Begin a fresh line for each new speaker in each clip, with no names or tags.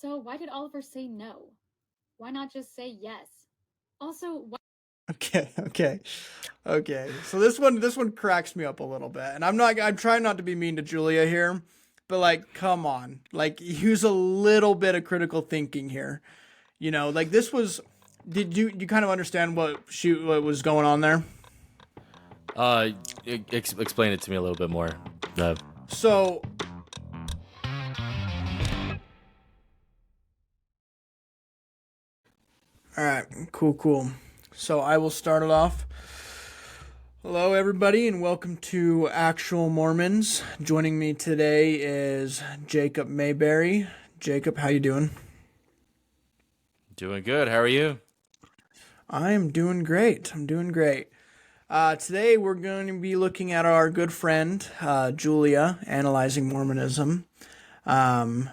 So why did Oliver say no? Why not just say yes? Also, why
Okay. So this one cracks me up a little bit. And I'm trying not to be mean to Julia here, but like come on. Like use a little bit of critical thinking here. Like this was did you kind of understand what was going on there?
Uh, Explain it to me a little bit more. Uh,
So, all right, cool. So I will start it off. Hello, everybody, and welcome to Actual Mormons. Joining me today is Jacob Mayberry. Jacob, how you doing?
Doing good. How are you?
I am doing great. Today we're going to be looking at our good friend Julia, analyzing Mormonism,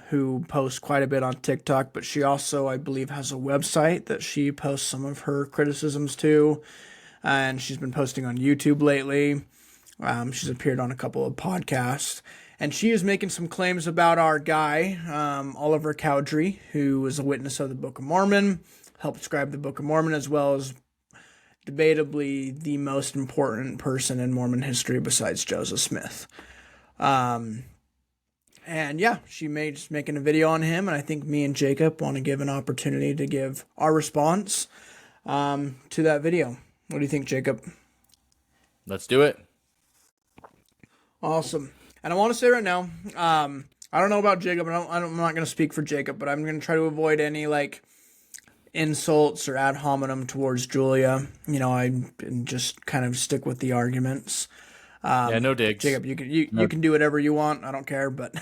who posts quite a bit on TikTok, but she also, I believe, has a website that she posts some of her criticisms to, and she's been posting on YouTube lately. She's appeared on a couple of podcasts, and she is making some claims about our guy, Oliver Cowdrey, who is a witness of the Book of Mormon, helped scribe the Book of Mormon, as well as debatably the most important person in Mormon history besides Joseph Smith. And yeah, she's making a video on him, and I think me and Jacob want to give an opportunity to give our response to that video. What do you think, Jacob?
Let's do it.
Awesome. And I want to say right now, I don't know about Jacob. I'm not going to speak for Jacob, but I'm going to try to avoid any like insults or ad hominem towards Julia. I just kind of stick with the arguments.
Yeah, no digs.
Jacob, you can do whatever you want. I don't care, but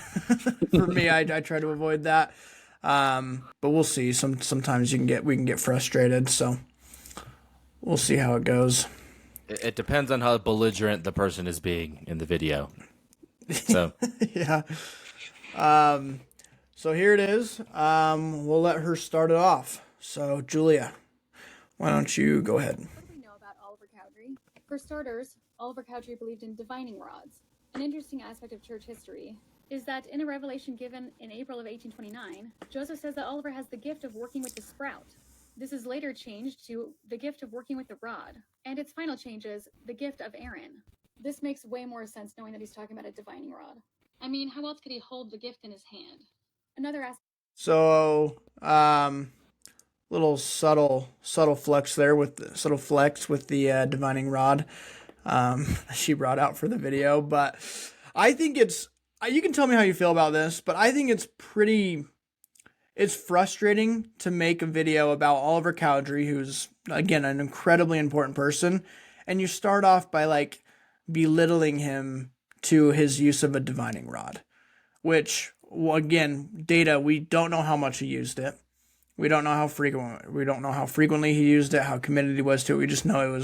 for me, I try to avoid that. But we'll see. Sometimes we can get frustrated, so we'll see how it goes.
It depends on how belligerent the person is being in the video. So
Yeah. So here it is. We'll let her start it off. So Julia, why don't you go ahead?
what do we know about Oliver Cowdrey? For starters, Oliver Cowdrey believed in divining rods. An interesting aspect of church history is that in a revelation given in April of 1829, Joseph says that Oliver has the gift of working with the sprout. This is later changed to the gift of working with the rod, and its final change is the gift of Aaron. This makes way more sense knowing that he's talking about a divining rod. I mean, how else could he hold the gift in his hand? Another aspect.
So, little subtle flex there with the divining rod. She brought out for the video, but I think you can tell me how you feel about this, but I think it's frustrating to make a video about Oliver Cowdrey, who's again an incredibly important person, and you start off by like belittling him to his use of a divining rod, which, well, again, data, we don't know how much he used it. We don't know how frequently he used it, how committed he was to it. We just know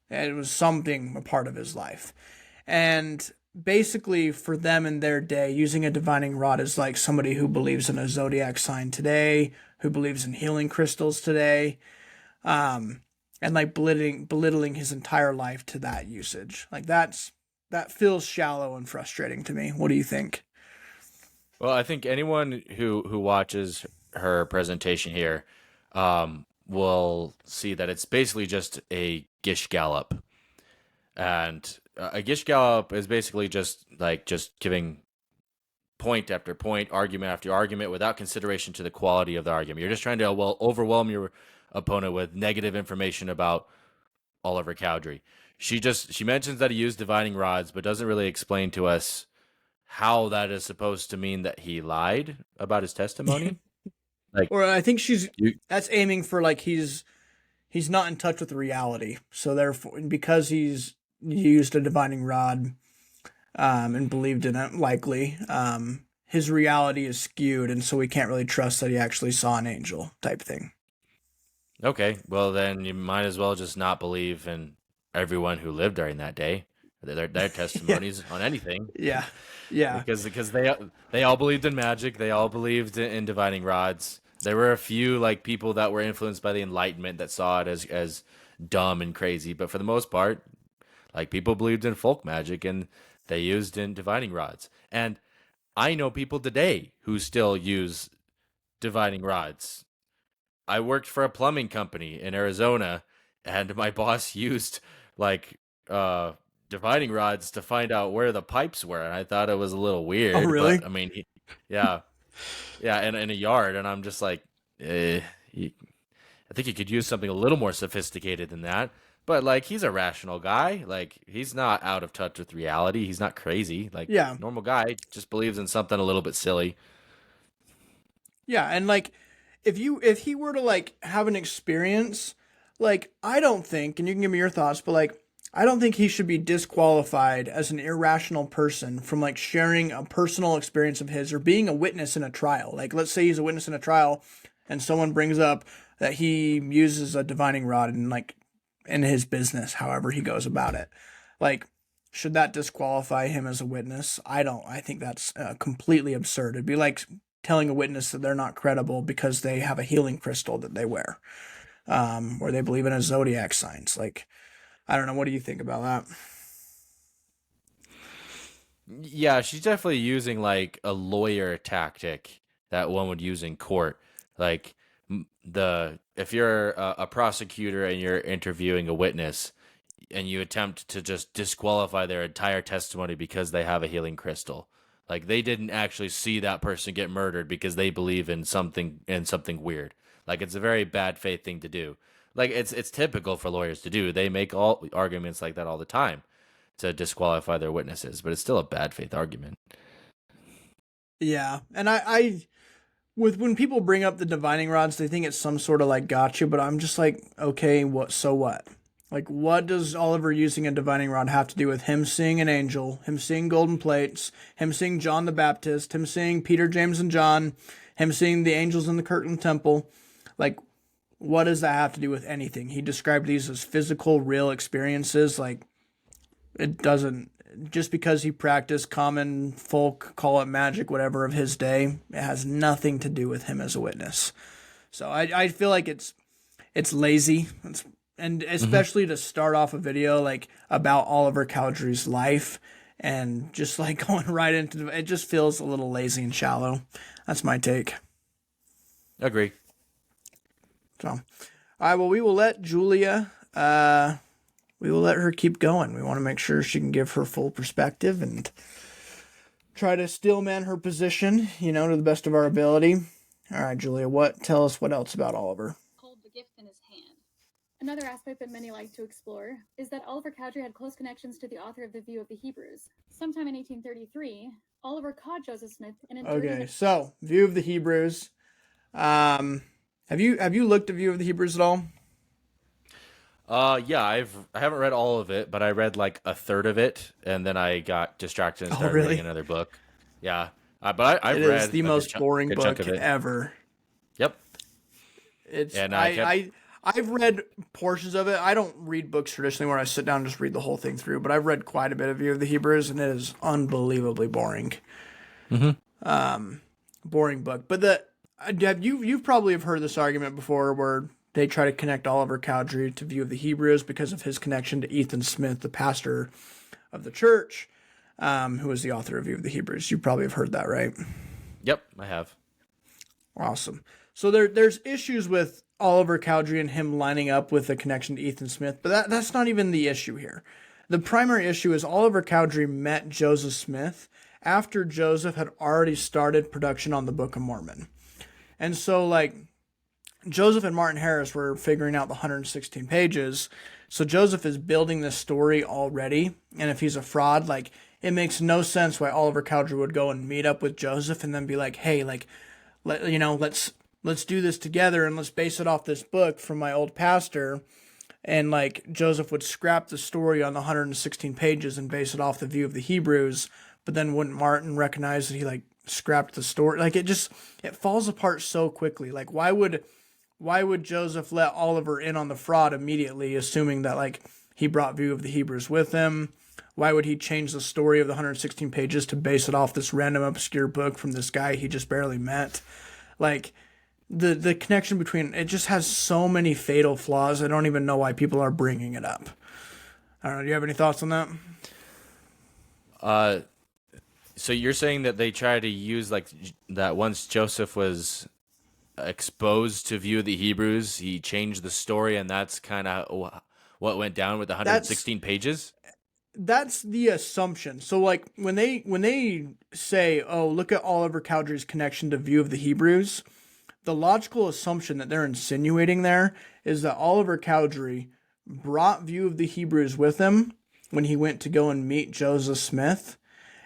it was something a part of his life. And basically for them in their day, using a divining rod is like somebody who believes in a zodiac sign today, who believes in healing crystals today, and like belittling his entire life to that usage. Like that feels shallow and frustrating to me. What do you think?
well, I think anyone who watches her presentation here will see that it's basically just a gish gallop. And a gish gallop is basically just giving point after point, argument after argument, without consideration to the quality of the argument. You're just trying to overwhelm your opponent with negative information about Oliver Cowdrey. She mentions that he used divining rods, but doesn't really explain to us how that is supposed to mean that he lied about his testimony. Like
Or I think
you,
that's aiming for like he's not in touch with reality. So therefore, because he's used a divining rod, and believed in it, likely, his reality is skewed, and so we can't really trust that he actually saw an angel type thing.
okay, well then you might as well just not believe in everyone who lived during that day, their
Yeah,
testimonies on anything.
yeah, yeah,
because they all believed in magic. They all believed in divining rods. There were a few like people that were influenced by the Enlightenment that saw it as dumb and crazy, but for the most part, like people believed in folk magic and they used in divining rods. And I know people today who still use divining rods. I worked for a plumbing company in Arizona, and my boss used like divining rods to find out where the pipes were, and I thought it was a little
Oh,
weird.
really?
But I mean, yeah, yeah, in a yard, and I'm just like, I think you could use something a little more sophisticated than that. But like, he's a rational guy. Like, he's not out of touch with reality. He's not crazy. Like,
Yeah.
normal guy just believes in something a little bit silly.
Yeah, and like if he were to like have an experience, like I don't think, and you can give me your thoughts, but like I don't think he should be disqualified as an irrational person from like sharing a personal experience of his or being a witness in a trial. Like let's say he's a witness in a trial and someone brings up that he uses a divining rod in like in his business, however he goes about it. Like should that disqualify him as a witness? I don't. I think that's completely absurd. It'd be like telling a witness that they're not credible because they have a healing crystal that they wear, or they believe in a zodiac signs. Like, I don't know. What do you think about that?
Yeah, she's definitely using like a lawyer tactic that one would use in court. Like the if you're a prosecutor and you're interviewing a witness and you attempt to just disqualify their entire testimony because they have a healing crystal. Like they didn't actually see that person get murdered because they believe in something weird. Like it's a very bad faith thing to do. Like it's typical for lawyers to do. They make all arguments like that all the time to disqualify their witnesses, but it's still a bad faith argument.
Yeah, and I with when people bring up the divining rods, they think it's some sort of like gotcha, but I'm just like, okay, what? So what? Like, what does Oliver using a divining rod have to do with him seeing an angel, him seeing golden plates, him seeing John the Baptist, him seeing Peter, James, and John, him seeing the angels in the Kirtland Temple? Like, what does that have to do with anything? He described these as physical, real experiences. Like, it doesn't, just because he practiced common folk, call it magic, whatever, of his day, it has nothing to do with him as a witness. So I feel like it's lazy. And especially to start off a video like about Oliver Cowdrey's life and just like going right into it just feels a little lazy and shallow. That's my take.
Agree.
So, all right, well, we will let Julia, we will let her keep going. We want to make sure she can give her full perspective and try to steel man her position, to the best of our ability. All right, Julia, tell us what else about Oliver.
Hold the gift in his hand. Another aspect that many like to explore is that Oliver Cowdrey had close connections to the author of the View of the Hebrews. Sometime in 1833, Oliver caught Joseph Smith and interred him.
Okay, so View of the Hebrews. Have you looked at View of the Hebrews at all?
Yeah, I haven't read all of it, but I read like a third of it, and then I got distracted and started
really?
reading another book. Yeah, but I've
It
read
is the most boring book ever.
Yep.
It's
And
I've read portions of it. I don't read books traditionally where I sit down and just read the whole thing through, but I've read quite a bit of View of the Hebrews, and it is unbelievably boring. Boring book. But you've probably have heard this argument before where they try to connect Oliver Cowdrey to View of the Hebrews because of his connection to Ethan Smith, the pastor of the church, who was the author of View of the Hebrews. You probably have heard that, right?
Yep, I have.
Awesome. So there's issues with Oliver Cowdrey and him lining up with a connection to Ethan Smith, but that's not even the issue here. The primary issue is Oliver Cowdrey met Joseph Smith after Joseph had already started production on the Book of Mormon. And so, like, Joseph and Martin Harris were figuring out the 116 pages, so Joseph is building this story already, and if he's a fraud, like, it makes no sense why Oliver Cowdrey would go and meet up with Joseph and then be like, hey, like, let's do this together and let's base it off this book from my old pastor. And like Joseph would scrap the story on the 116 pages and base it off the View of the Hebrews. But then wouldn't Martin recognize that he like scrapped the story? Like it falls apart so quickly. Like why would Joseph let Oliver in on the fraud immediately, assuming that like he brought View of the Hebrews with him? Why would he change the story of the 116 pages to base it off this random obscure book from this guy he just barely met? Like, the connection between it just has so many fatal flaws. I don't even know why people are bringing it up. I don't know. Do you have any thoughts on that?
So you're saying that they try to use like that once Joseph was exposed to View of the Hebrews, he changed the story, and that's kind of what went down with the
That's
116 pages.
that's the assumption. So like when they say, "Oh, look at Oliver Cowdrey's connection to View of the Hebrews," the logical assumption that they're insinuating there is that Oliver Cowdrey brought View of the Hebrews with him when he went to go and meet Joseph Smith,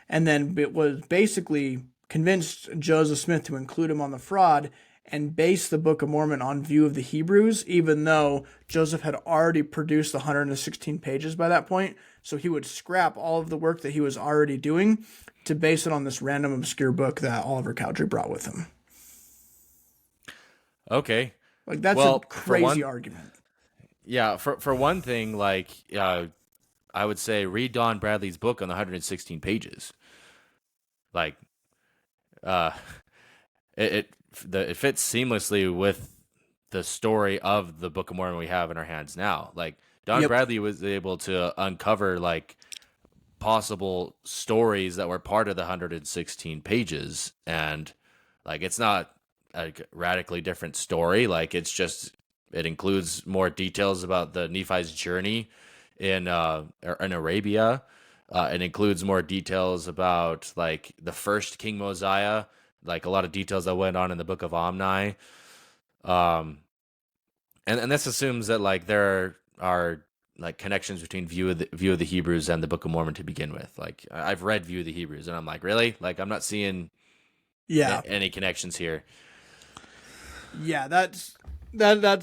and then it was basically convinced Joseph Smith to include him on the fraud and base the Book of Mormon on View of the Hebrews, even though Joseph had already produced the 116 pages by that point. So he would scrap all of the work that he was already doing to base it on this random obscure book that Oliver Cowdrey brought with him.
Okay.
Like, that's
Well,
a crazy argument.
Yeah, for one thing, like I would say read Don Bradley's book on the 116 pages. Like, uh, it fits seamlessly with the story of the Book of Mormon we have in our hands now. Like Don
Yep.
Bradley was able to uncover like possible stories that were part of the 116 pages, and like it's not a radically different story. Like it includes more details about the Nephi's journey in Arabia. It includes more details about like the first King Mosiah, like a lot of details that went on in the Book of Omni. And this assumes that like there are like connections between View of the Hebrews and the Book of Mormon to begin with. Like I've read View of the Hebrews, and I'm like, really? Like I'm not seeing
Yeah.
any connections here.
Yeah, that's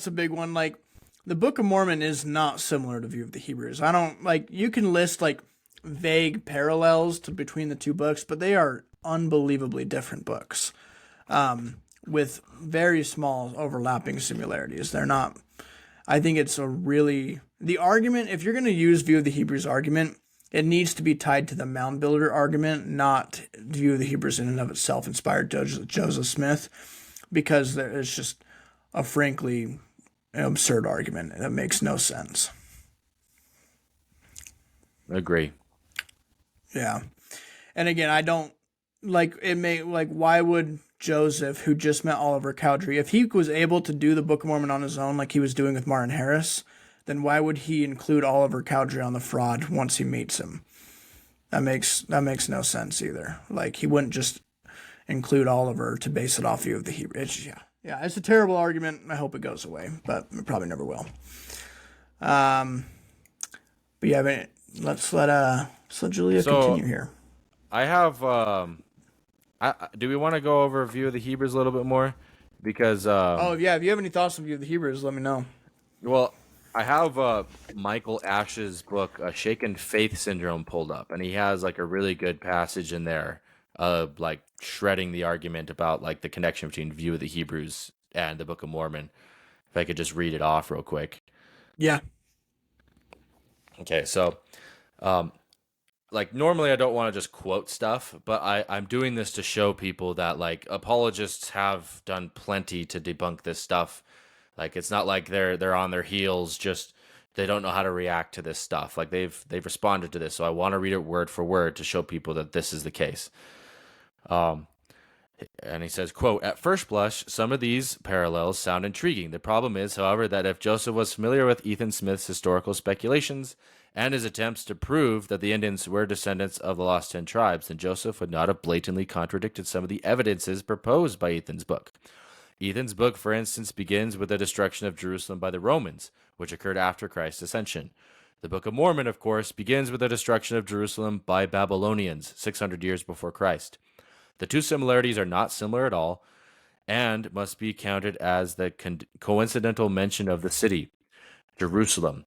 a big one. Like, the Book of Mormon is not similar to View of the Hebrews. I don't like, you can list like vague parallels between the two books, but they are unbelievably different books, with very small overlapping similarities. They're not. I think it's the argument. If you're going to use View of the Hebrews argument, it needs to be tied to the Mound Builder argument, not View of the Hebrews in and of itself inspired Joseph Smith, because it's just a frankly absurd argument that makes no sense.
Agree.
Yeah. And again, I don't like it. Why would Joseph, who just met Oliver Cowdrey, if he was able to do the Book of Mormon on his own, like he was doing with Martin Harris, then why would he include Oliver Cowdrey on the fraud once he meets him? That makes no sense either. Like, he wouldn't just include Oliver to base it off View of the Hebrew. It's a terrible argument. I hope it goes away, but it probably never will. But yeah, let's let Julia continue here.
I have. Do we want to go over View of the Hebrews a little bit more? Because
if you have any thoughts on View of the Hebrews, let me know.
Well, I have Michael Ash's book, Shaken Faith Syndrome, pulled up, and he has like a really good passage in there, like shredding the argument about like the connection between View of the Hebrews and the Book of Mormon. If I could just read it off real quick.
Yeah.
Okay, so like normally I don't want to just quote stuff, but I'm doing this to show people that like apologists have done plenty to debunk this stuff. Like it's not like they're on their heels, just they don't know how to react to this stuff. Like they've responded to this, so I want to read it word for word to show people that this is the case. And he says, quote, "At first blush, some of these parallels sound intriguing. The problem is, however, that if Joseph was familiar with Ethan Smith's historical speculations and his attempts to prove that the Indians were descendants of the Lost 10 Tribes, then Joseph would not have blatantly contradicted some of the evidences proposed by Ethan's book. Ethan's book, for instance, begins with the destruction of Jerusalem by the Romans, which occurred after Christ's ascension. The Book of Mormon, of course, begins with the destruction of Jerusalem by Babylonians 600 years before Christ. The two similarities are not similar at all and must be counted as the coincidental mention of the city, Jerusalem.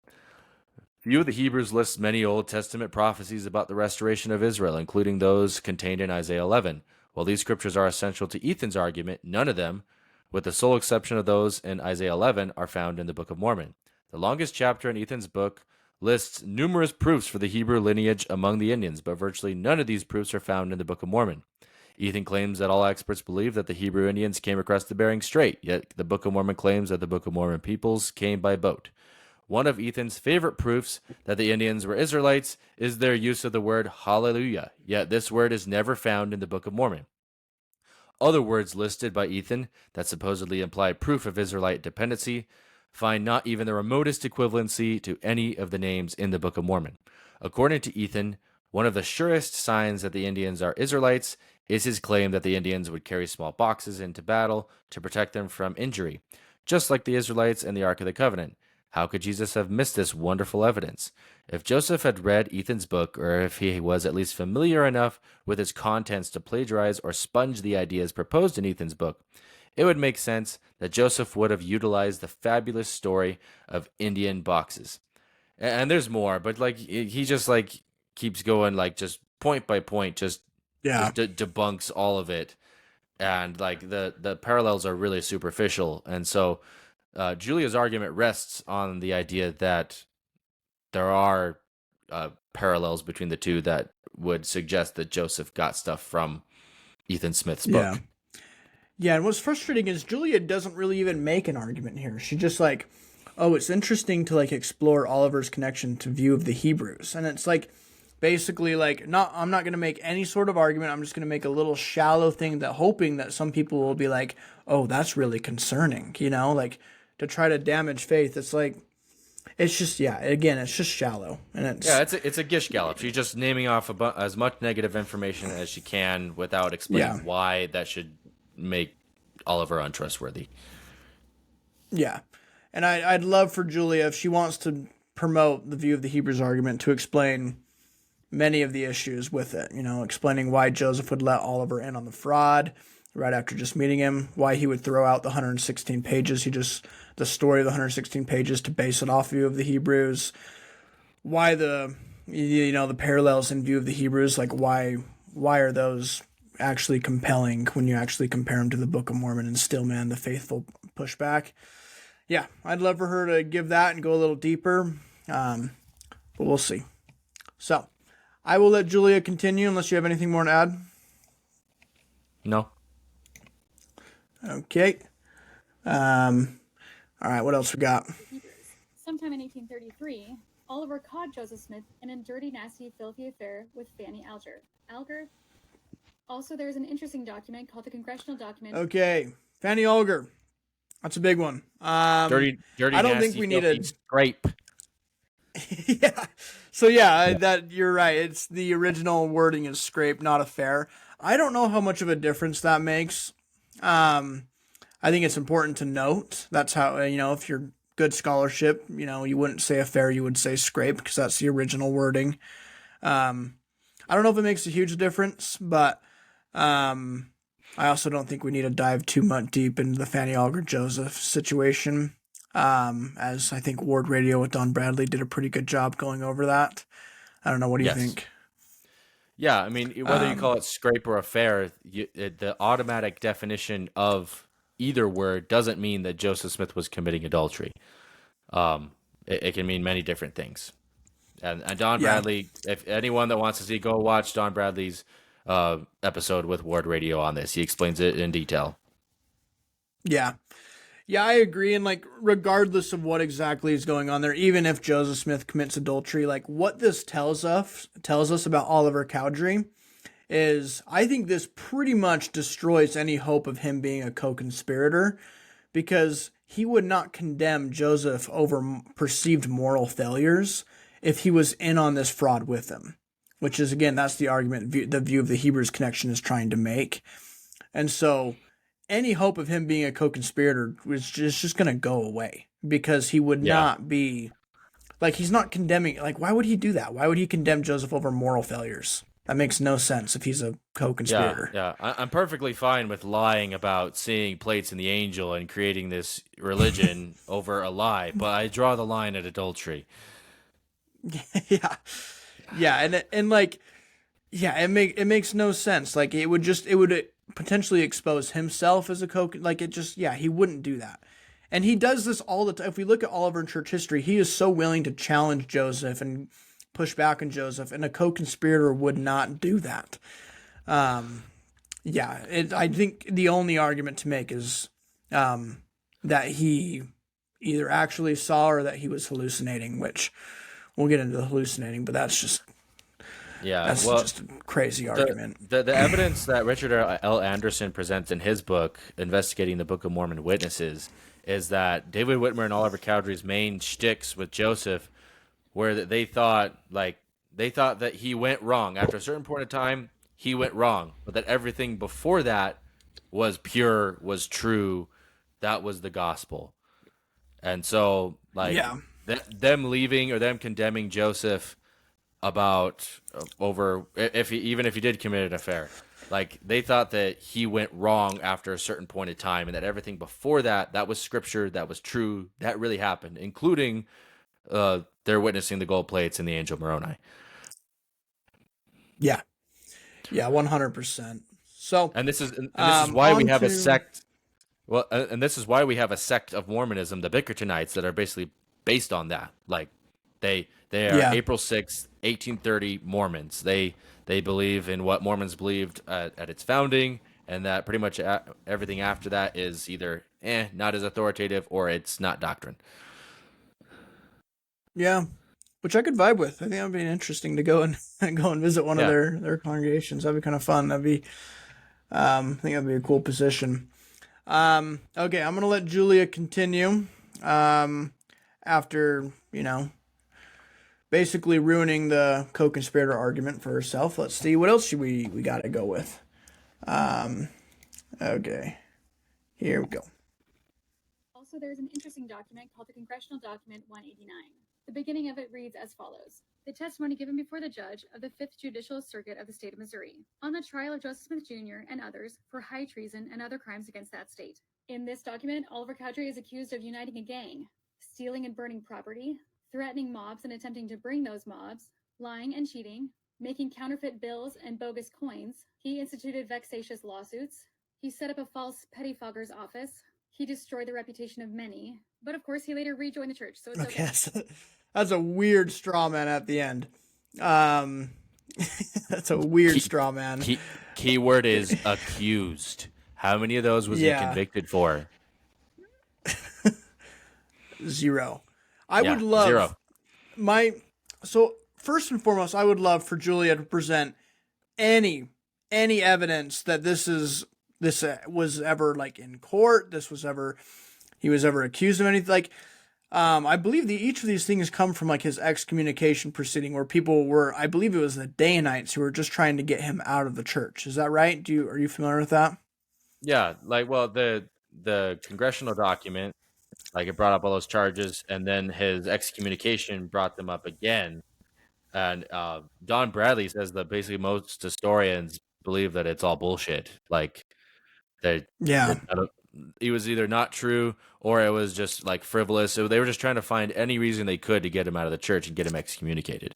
View of the Hebrews lists many Old Testament prophecies about the restoration of Israel, including those contained in Isaiah 11. While these scriptures are essential to Ethan's argument, none of them, with the sole exception of those in Isaiah 11, are found in the Book of Mormon. The longest chapter in Ethan's book lists numerous proofs for the Hebrew lineage among the Indians, but virtually none of these proofs are found in the Book of Mormon. Ethan claims that all experts believe that the Hebrew Indians came across the Bering Strait, yet the Book of Mormon claims that the Book of Mormon peoples came by boat. One of Ethan's favorite proofs that the Indians were Israelites is their use of the word hallelujah, yet this word is never found in the Book of Mormon. other words listed by Ethan that supposedly imply proof of Israelite dependency find not even the remotest equivalency to any of the names in the Book of Mormon. According to Ethan, one of the surest signs that the Indians are Israelites is his claim that the Indians would carry small boxes into battle to protect them from injury, just like the Israelites and the Ark of the Covenant. How could Jesus have missed this wonderful evidence? If Joseph had read Ethan's book, or if he was at least familiar enough with its contents to plagiarize or sponge the ideas proposed in Ethan's book, it would make sense that Joseph would have utilized the fabulous story of Indian boxes. And there's more, but like he just like keeps going, like just point by point, just debunks all of it, and like the parallels are really superficial. And so Julia's argument rests on the idea that there are parallels between the two that would suggest that Joseph got stuff from Ethan Smith's book.
Yeah, and what's frustrating is Julia doesn't really even make an argument here. She just like, oh, it's interesting to like explore Oliver's connection to view of the Hebrews. And it's like basically like I'm not going to make any sort of argument. I'm just going to make a little shallow thing that hoping that some people will be like, "Oh, that's really concerning," like to try to damage faith. It's like it's just it's just shallow. And
it's a gish gallop. She's just naming off as much negative information as she can without explaining why that should make Oliver untrustworthy.
Yeah. And I'd love for Julia, if she wants to promote the view of the Hebrews argument, to explain many of the issues with it, explaining why Joseph would let Oliver in on the fraud right after just meeting him, why he would throw out the 116 pages, the story of the 116 pages to base it off view of the Hebrews, why the parallels in view of the Hebrews, like why are those actually compelling when you actually compare them to the Book of Mormon and Stillman, the faithful pushback. Yeah, I'd love for her to give that and go a little deeper, but we'll see. So, I will let Julia continue unless you have anything more to add.
No.
Okay. All right, what else we got?
Sometime in 1833, Oliver caught Joseph Smith in a dirty, nasty, filthy affair with Fanny Alger. Also, there's an interesting document called the Congressional Document.
Okay, Fanny Alger. That's a big one.
Dirty. I don't think we need a scrape.
Yeah. So that you're right. It's the original wording is scrape, not affair. I don't know how much of a difference that makes. I think it's important to note. That's how if you're good scholarship, you wouldn't say affair, you would say scrape because that's the original wording. I don't know if it makes a huge difference, but I also don't think we need to dive too much deep into the Fanny Alger Joseph situation, as I think Ward Radio with Don Bradley did a pretty good job going over that. I don't know. What do you think?
Yeah, I mean, whether you call it scrape or affair, the automatic definition of either word doesn't mean that Joseph Smith was committing adultery. It can mean many different things. And Don Bradley, if anyone that wants to see, go watch Don Bradley's episode with Ward Radio on this. He explains it in detail. Yeah,
I agree. And like, regardless of what exactly is going on there, even if Joseph Smith commits adultery, like what this tells us about Oliver Cowdrey is, I think this pretty much destroys any hope of him being a co-conspirator, because he would not condemn Joseph over perceived moral failures if he was in on this fraud with him, which is, again, that's the argument the view of the Hebrews connection is trying to make. And so any hope of him being a co-conspirator is just going to go away, because he would not be, like, he's not condemning, like, why would he do that? Why would he condemn Joseph over moral failures? That makes no sense if he's a co-conspirator.
Yeah. I'm perfectly fine with lying about seeing plates in the angel and creating this religion over a lie, but I draw the line at adultery.
It makes no sense. Like, it would potentially expose himself as a he wouldn't do that. And he does this all the time. If we look at Oliver in church history, he is so willing to challenge Joseph and push back on Joseph, and a co-conspirator would not do that. I think the only argument to make is that he either actually saw or that he was hallucinating, which we'll get into the hallucinating, but that's just
Yeah,
That's
well,
just a crazy
the
argument.
the evidence that Richard L. Anderson presents in his book, investigating the Book of Mormon witnesses, is that David Whitmer and Oliver Cowdery's main shticks with Joseph were that they thought that he went wrong after a certain point of time. He went wrong, but that everything before that was pure, was true. That was the gospel. And so, like,
Yeah.
them leaving or them condemning Joseph about over even if he did commit an affair, like they thought that he went wrong after a certain point of time, and that everything before that was scripture, that was true, that really happened, including they're witnessing the gold plates and the angel Moroni.
Yeah. Yeah. 100%. So,
And this is why we
on
have a
to,
sect. Well, and this is why we have a sect of Mormonism, the Bickertonites, that are basically based on that. Like they are
yeah.
April 6th, 1830 Mormons. They believe in what Mormons believed at its founding, and that pretty much everything after that is either not as authoritative, or it's not doctrine.
Yeah. Which I could vibe with. I think that would be interesting to go and go and visit one of
Yeah.
their congregations. That'd be kind of fun. I think that'd be a cool position. Okay, I'm gonna let Julia continue. After basically ruining the co-conspirator argument for herself. Let's see what else we got to go with. Okay, here we go.
Also, there's an interesting document called the Congressional Document 189. The beginning of it reads as follows: the testimony given before the judge of the 5th Judicial Circuit of the state of Missouri on the trial of Joseph Smith Jr. and others for high treason and other crimes against that state. In this document, Oliver Cowdrey is accused of uniting a gang, stealing and burning property, threatening mobs and attempting to bring those mobs, lying and cheating, making counterfeit bills and bogus coins. He instituted vexatious lawsuits. He set up a false pettifogger's office. He destroyed the reputation of many. But of course, he later rejoined the church, so it's okay.
That's a weird straw man at the end. That's a weird straw man.
Keyword is accused. How many of those was he convicted for?
0. I would love
0.
So first and foremost, I would love for Julia to present any evidence that this was ever like in court. He was ever accused of anything. Like, I believe each of these things come from like his excommunication proceeding, where people were, I believe it was the Danites who were just trying to get him out of the church. Is that right? Are you familiar with that?
Yeah, like, well, the congressional document, like, it brought up all those charges, and then his excommunication brought them up again. And Don Bradley says that basically most historians believe that it's all bullshit. Like, that it was either not true, or it was just like frivolous. So they were just trying to find any reason they could to get him out of the church and get him excommunicated.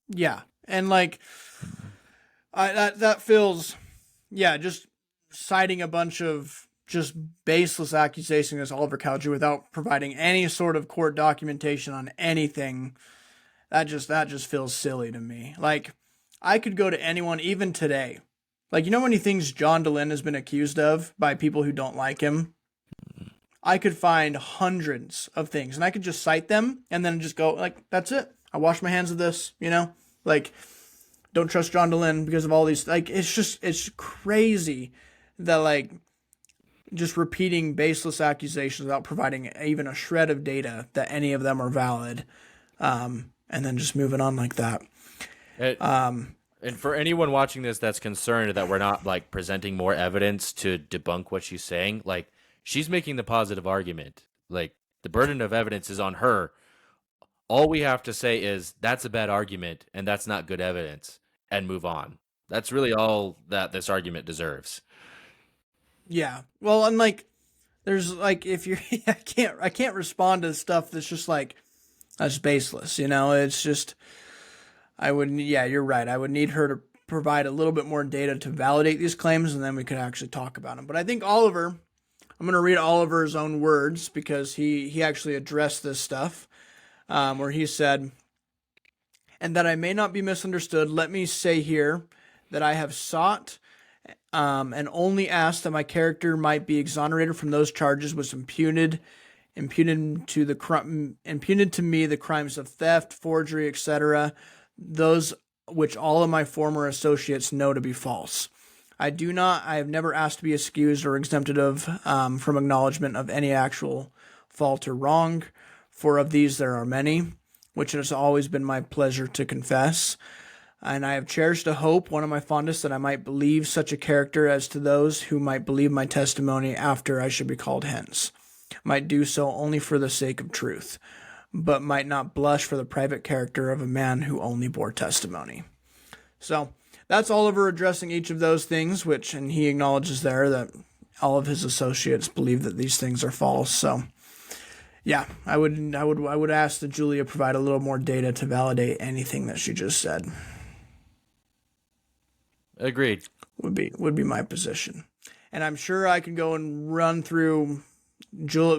Yeah, and like, that feels, just citing a bunch of just baseless accusations against Oliver Cowdrey without providing any sort of court documentation on anything. That just feels silly to me. Like, I could go to anyone, even today. Like, you know how many things John Dehlin has been accused of by people who don't like him? I could find hundreds of things, and I could just cite them, and then just go, like, that's it. I wash my hands of this, Like, don't trust John Dehlin because of all these, like, it's crazy that, like, just repeating baseless accusations without providing even a shred of data that any of them are valid, and then just moving on like that.
And for anyone watching this that's concerned that we're not like presenting more evidence to debunk what she's saying, like, she's making the positive argument. Like, the burden of evidence is on her. All we have to say is that's a bad argument and that's not good evidence, and move on. That's really all that this argument deserves.
Yeah. Well, and like, there's like, if you're, I can't respond to stuff that's just like, that's baseless. It's just, you're right. I would need her to provide a little bit more data to validate these claims, and then we could actually talk about them. But I think Oliver, I'm going to read Oliver's own words, because he actually addressed this stuff, where he said, "And that I may not be misunderstood, let me say here that I have sought and only asked that my character might be exonerated from those charges which imputed to me the crimes of theft, forgery, etc. Those which all of my former associates know to be false. I have never asked to be excused or exempted from acknowledgement of any actual fault or wrong, for of these there are many, which it has always been my pleasure to confess. And I have cherished a hope, one of my fondest, that I might believe such a character as to those who might believe my testimony after I should be called hence, might do so only for the sake of truth, but might not blush for the private character of a man who only bore testimony. So that's Oliver addressing each of those things, and he acknowledges there that all of his associates believe that these things are false. So yeah, I would ask that Julia provide a little more data to validate anything that she just said.
Agreed.
Would be my position. And I'm sure I could go and run through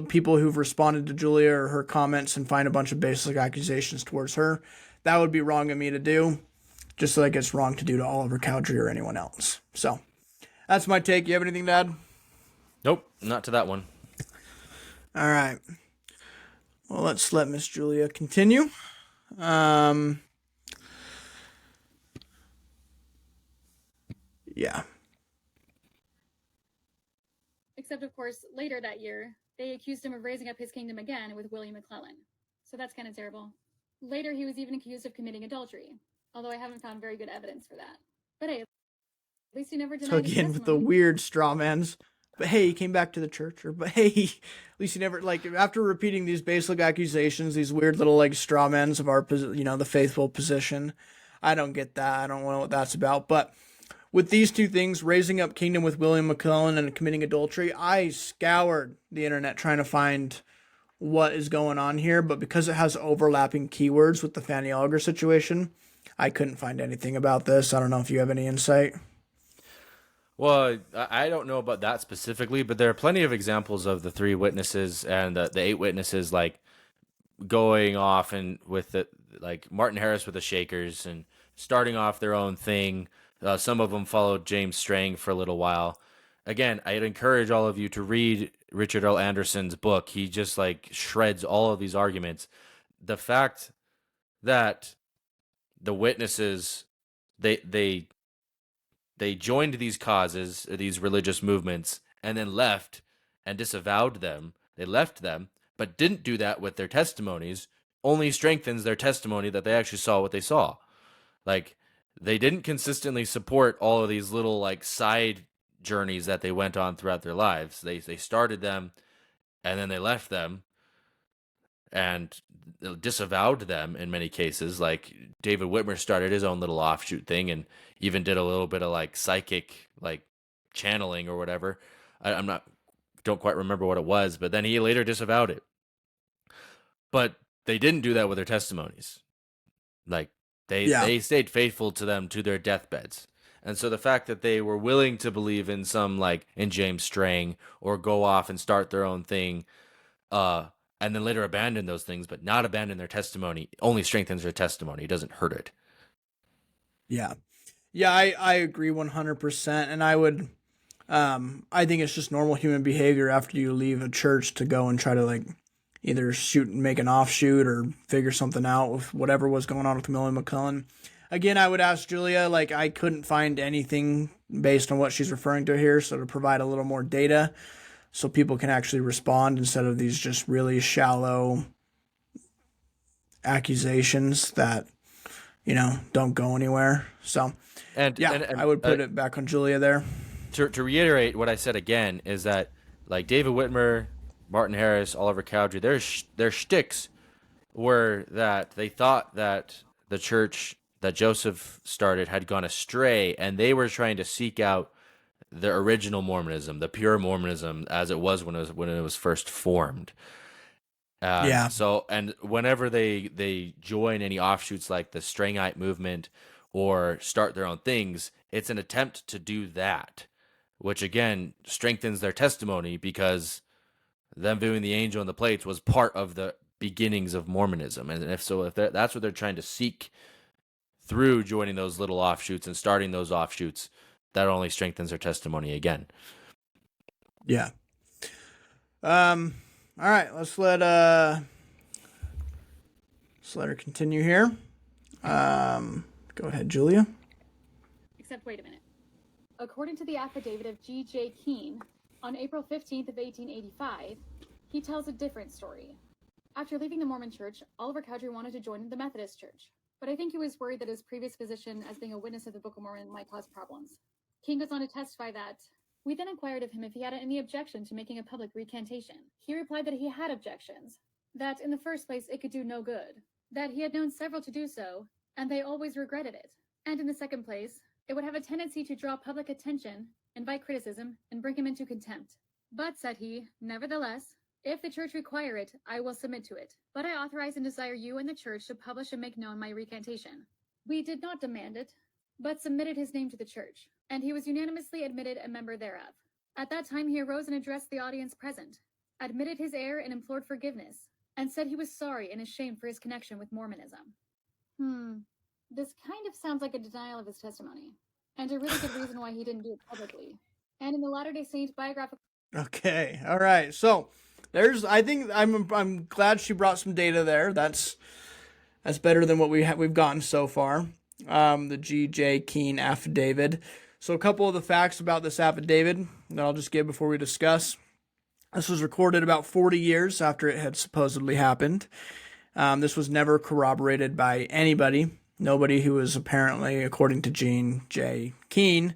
people who've responded to Julia or her comments and find a bunch of basic accusations towards her. That would be wrong of me to do, just like it's wrong to do to Oliver Cowdrey or anyone else. So that's my take. You have anything to add?
Nope, not to that one.
All right. Well, let's let Miss Julia continue. Yeah.
Except, of course, later that year, they accused him of raising up his kingdom again with William McClellan. So that's kind of terrible. Later, he was even accused of committing adultery, although I haven't found very good evidence for that. But hey, at least he never denied
So
his
again, with the
testimony.
weird straw mans. But hey, he came back to the church. But hey, at least he never, after repeating these basic accusations, these weird little, straw mans of our, the faithful position. I don't get that. I don't know what that's about. But with these two things, raising up kingdom with William McClellan and committing adultery, I scoured the internet trying to find what is going on here. But because it has overlapping keywords with the Fanny Alger situation, I couldn't find anything about this. I don't know if you have any insight.
Well, I don't know about that specifically, but there are plenty of examples of the 3 witnesses and the 8 witnesses, going off and with Martin Harris with the Shakers and starting off their own thing. Some of them followed James Strang for a little while. Again, I'd encourage all of you to read Richard L. Anderson's book. He just shreds all of these arguments. The fact that the witnesses, they joined these causes, these religious movements, and then left and disavowed them. They left them, but didn't do that with their testimonies, only strengthens their testimony that they actually saw what they saw. They didn't consistently support all of these little side journeys that they went on throughout their lives. They started them, and then they left them, and disavowed them in many cases. David Whitmer started his own little offshoot thing and even did a little bit of psychic channeling or whatever. Don't quite remember what it was, but then he later disavowed it. But they didn't do that with their testimonies. They stayed faithful to them to their deathbeds. And so the fact that they were willing to believe in in James Strang or go off and start their own thing, and then later abandon those things, but not abandon their testimony, only strengthens their testimony. It doesn't hurt it.
Yeah. Yeah, I agree 100%. And I think it's just normal human behavior after you leave a church to go and try to either shoot and make an offshoot or figure something out with whatever was going on with William McClellan. Again, I would ask Julia, I couldn't find anything based on what she's referring to here. So to provide a little more data so people can actually respond instead of these just really shallow accusations that, don't go anywhere. So,
and
I would put it back on Julia there.
To reiterate what I said again is that David Whitmer, Martin Harris, Oliver Cowdrey, their shticks were that they thought that the church that Joseph started had gone astray, and they were trying to seek out the original Mormonism, the pure Mormonism, as it was when it was first formed. So, and whenever they join any offshoots like the Strangite movement or start their own things, it's an attempt to do that, which again strengthens their testimony because them viewing the angel on the plates was part of the beginnings of Mormonism. And if that's what they're trying to seek through joining those little offshoots and starting those offshoots, that only strengthens their testimony again.
Yeah. All right, let's let her continue here. Go ahead, Julia.
Except, wait a minute. According to the affidavit of G.J. Keene, on April 15th of 1885, he tells a different story. After leaving the Mormon Church, Oliver Cowdrey wanted to join the Methodist Church, but I think he was worried that his previous position as being a witness of the Book of Mormon might cause problems. Keene goes on to testify that, we then inquired of him if he had any objection to making a public recantation. He replied that he had objections, that in the first place it could do no good, that he had known several to do so, and they always regretted it, and in the second place, it would have a tendency to draw public attention, invite criticism, and bring him into contempt. But, said he, nevertheless, if the church require it, I will submit to it. But I authorize and desire you and the church to publish and make known my recantation. We did not demand it, but submitted his name to the church, and he was unanimously admitted a member thereof. At that time he arose and addressed the audience present, admitted his error and implored forgiveness, and said he was sorry and ashamed for his connection with Mormonism. This kind of sounds like a denial of his testimony, and a really good reason why he didn't do it publicly. And in the Latter-day Saint biographical...
Okay, all right. So I think I'm glad she brought some data there. That's better than what we've gotten so far. The G.J. Keene affidavit. So a couple of the facts about this affidavit that I'll just give before we discuss. This was recorded about 40 years after it had supposedly happened. This was never corroborated by anybody. Nobody who was apparently, according to Gene J. Keene,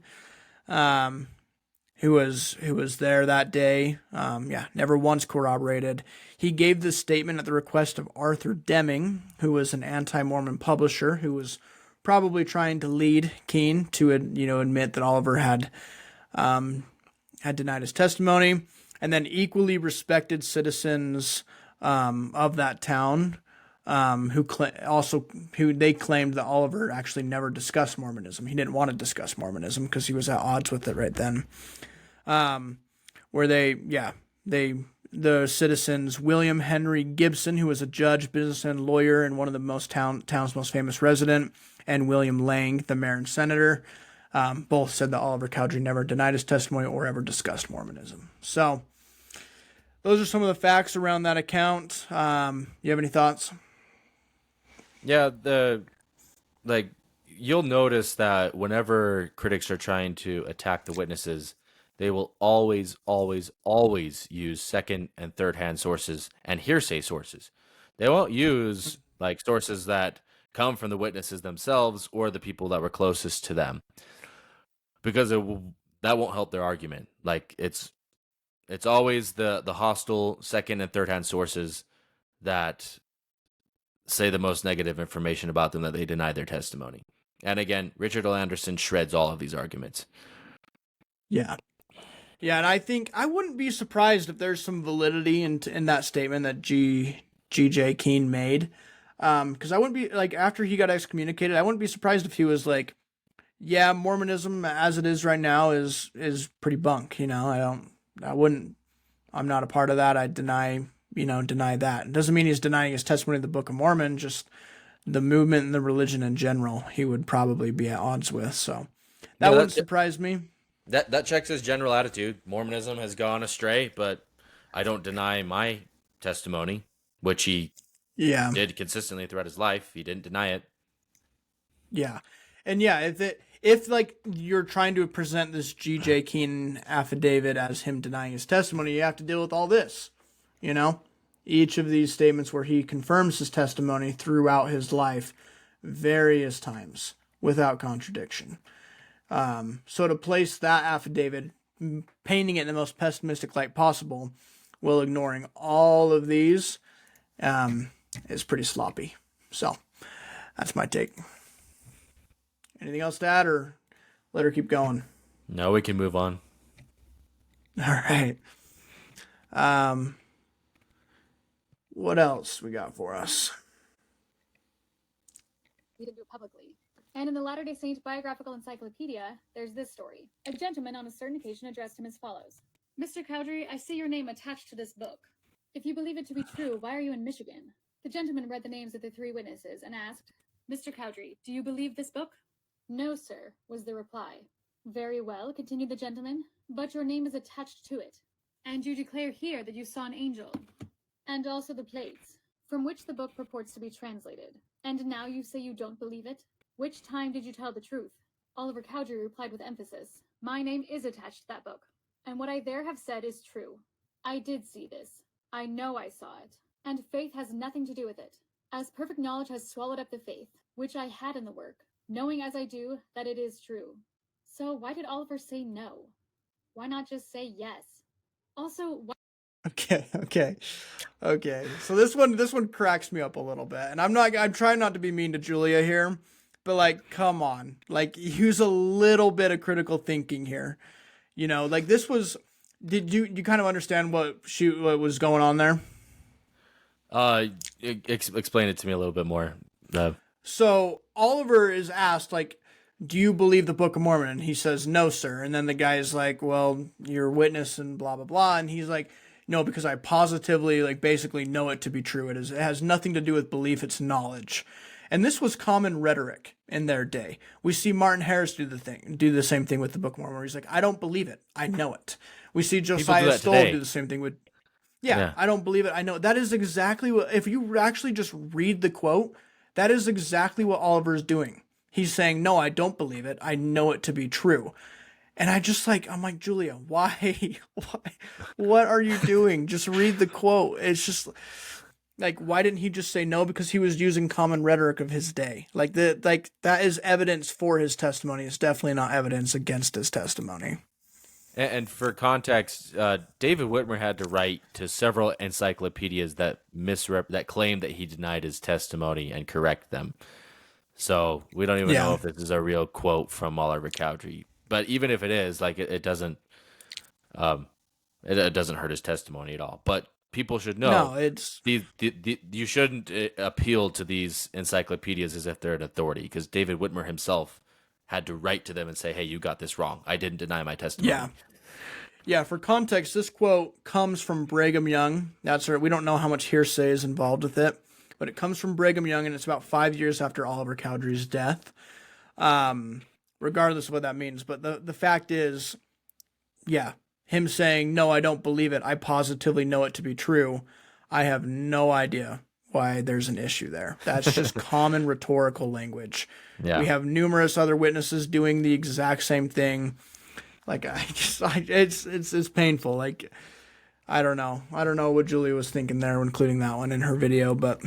who was there that day, never once corroborated. He gave this statement at the request of Arthur Deming, who was an anti-Mormon publisher who was probably trying to lead Keene to admit that Oliver had denied his testimony, and then equally respected citizens of that town who they claimed that Oliver actually never discussed Mormonism. He didn't want to discuss Mormonism because he was at odds with it right then. The citizens, William Henry Gibson, who was a judge, businessman, lawyer, and one of the town's most famous resident, and William Lang, the mayor and senator, both said that Oliver Cowdrey never denied his testimony or ever discussed Mormonism. So those are some of the facts around that account. You have any thoughts?
Yeah, you'll notice that whenever critics are trying to attack the witnesses, they will always, always, always use second and third hand sources and hearsay sources. They won't use sources that come from the witnesses themselves or the people that were closest to them, because that won't help their argument. It's always the hostile second and third hand sources that say the most negative information about them, that they deny their testimony. And again, Richard L. Anderson shreds all of these arguments.
Yeah, and I think I wouldn't be surprised if there's some validity in that statement that G.J. Keene made. Because I wouldn't be, after he got excommunicated, I wouldn't be surprised if he was yeah, Mormonism as it is right now is pretty bunk. I'm not a part of that. I deny that. It doesn't mean he's denying his testimony of the Book of Mormon, just the movement and the religion in general, he would probably be at odds with. So that wouldn't surprise me.
That checks his general attitude. Mormonism has gone astray, but I don't deny my testimony, which he did consistently throughout his life. He didn't deny it. Yeah.
And if you're trying to present this G.J. Keene affidavit as him denying his testimony, you have to deal with all this. Each of these statements where he confirms his testimony throughout his life various times without contradiction. So to place that affidavit, painting it in the most pessimistic light possible, while ignoring all of these, is pretty sloppy. So that's my take. Anything else to add, or let her keep going?
No, we can move on.
All right. What else we got for us?
We didn't do it publicly. And in the Latter-day Saint biographical encyclopedia, there's this story. A gentleman on a certain occasion addressed him as follows. Mr. Cowdrey, I see your name attached to this book. If you believe it to be true, why are you in Michigan? The gentleman read the names of the three witnesses and asked, Mr. Cowdrey, do you believe this book? No, sir, was the reply. Very well, continued the gentleman, but your name is attached to it. And you declare here that you saw an angel, and also the plates, from which the book purports to be translated. And now you say you don't believe it? Which time did you tell the truth? Oliver Cowdrey replied with emphasis, My name is attached to that book, and what I there have said is true. I did see this. I know I saw it. And faith has nothing to do with it, as perfect knowledge has swallowed up the faith, which I had in the work, knowing as I do that it is true. So why did Oliver say no? Why not just say yes? Also, why
Okay. So this one cracks me up a little bit. And I'm trying not to be mean to Julia here, but like, come on. Like, use a little bit of critical thinking here. You know, like did you kind of understand what was going on there?
Explain it to me a little bit more.
So Oliver is asked, like, do you believe the Book of Mormon? And he says, no, sir. And then the guy is like, well, you're a witness and blah, blah, blah. And he's like, no, because I positively, like, basically know it to be true. It has nothing to do with belief. It's knowledge. And this was common rhetoric in their day. We see Martin Harris do the same thing with the Book of Mormon, where he's like, I don't believe it. I know it. We see Josiah Stoll do the same thing with, yeah, I don't believe it. I know. That is exactly what, if you actually just read the quote, that is exactly what Oliver is doing. He's saying, no, I don't believe it. I know it to be true. And I'm like, Julia, why? What are you doing? Just read the quote. It's just like, why didn't he just say no? Because he was using common rhetoric of his day. Like that is evidence for his testimony. It's definitely not evidence against his testimony.
And for context, David Whitmer had to write to several encyclopedias that claimed that he denied his testimony and correct them. So we don't even know if this is a real quote from Oliver Cowdrey. But even if it is, like it doesn't hurt his testimony at all. But people should know you shouldn't appeal to these encyclopedias as if they're an authority, because David Whitmer himself had to write to them and say, hey, you got this wrong. I didn't deny my testimony.
Yeah, for context, this quote comes from Brigham Young. We don't know how much hearsay is involved with it, but it comes from Brigham Young, and it's about 5 years after Oliver Cowdrey's death. Regardless of what that means. But the fact is, him saying, no, I don't believe it. I positively know it to be true. I have no idea why there's an issue there. That's just common rhetorical language. Yeah. We have numerous other witnesses doing the exact same thing. Like, it's painful. Like, I don't know what Julia was thinking there, including that one in her video, but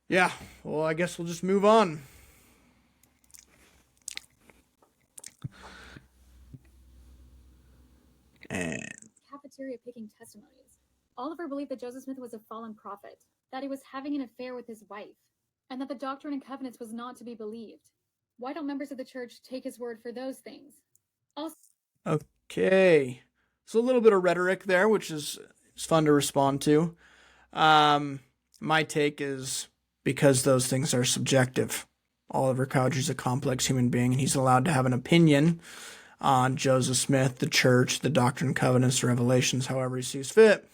yeah, well, I guess we'll just move on. And
cafeteria picking testimonies. Oliver believed that Joseph Smith was a fallen prophet, that he was having an affair with his wife, and that the Doctrine and Covenants was not to be believed. Why don't members of the church take his word for those things? Also,
okay, so a little bit of rhetoric there, which is fun to respond to. My take is because those things are subjective. Oliver Cowdrey's a complex human being, and he's allowed to have an opinion on Joseph Smith, the church, the Doctrine and Covenants, Revelations, however he sees fit.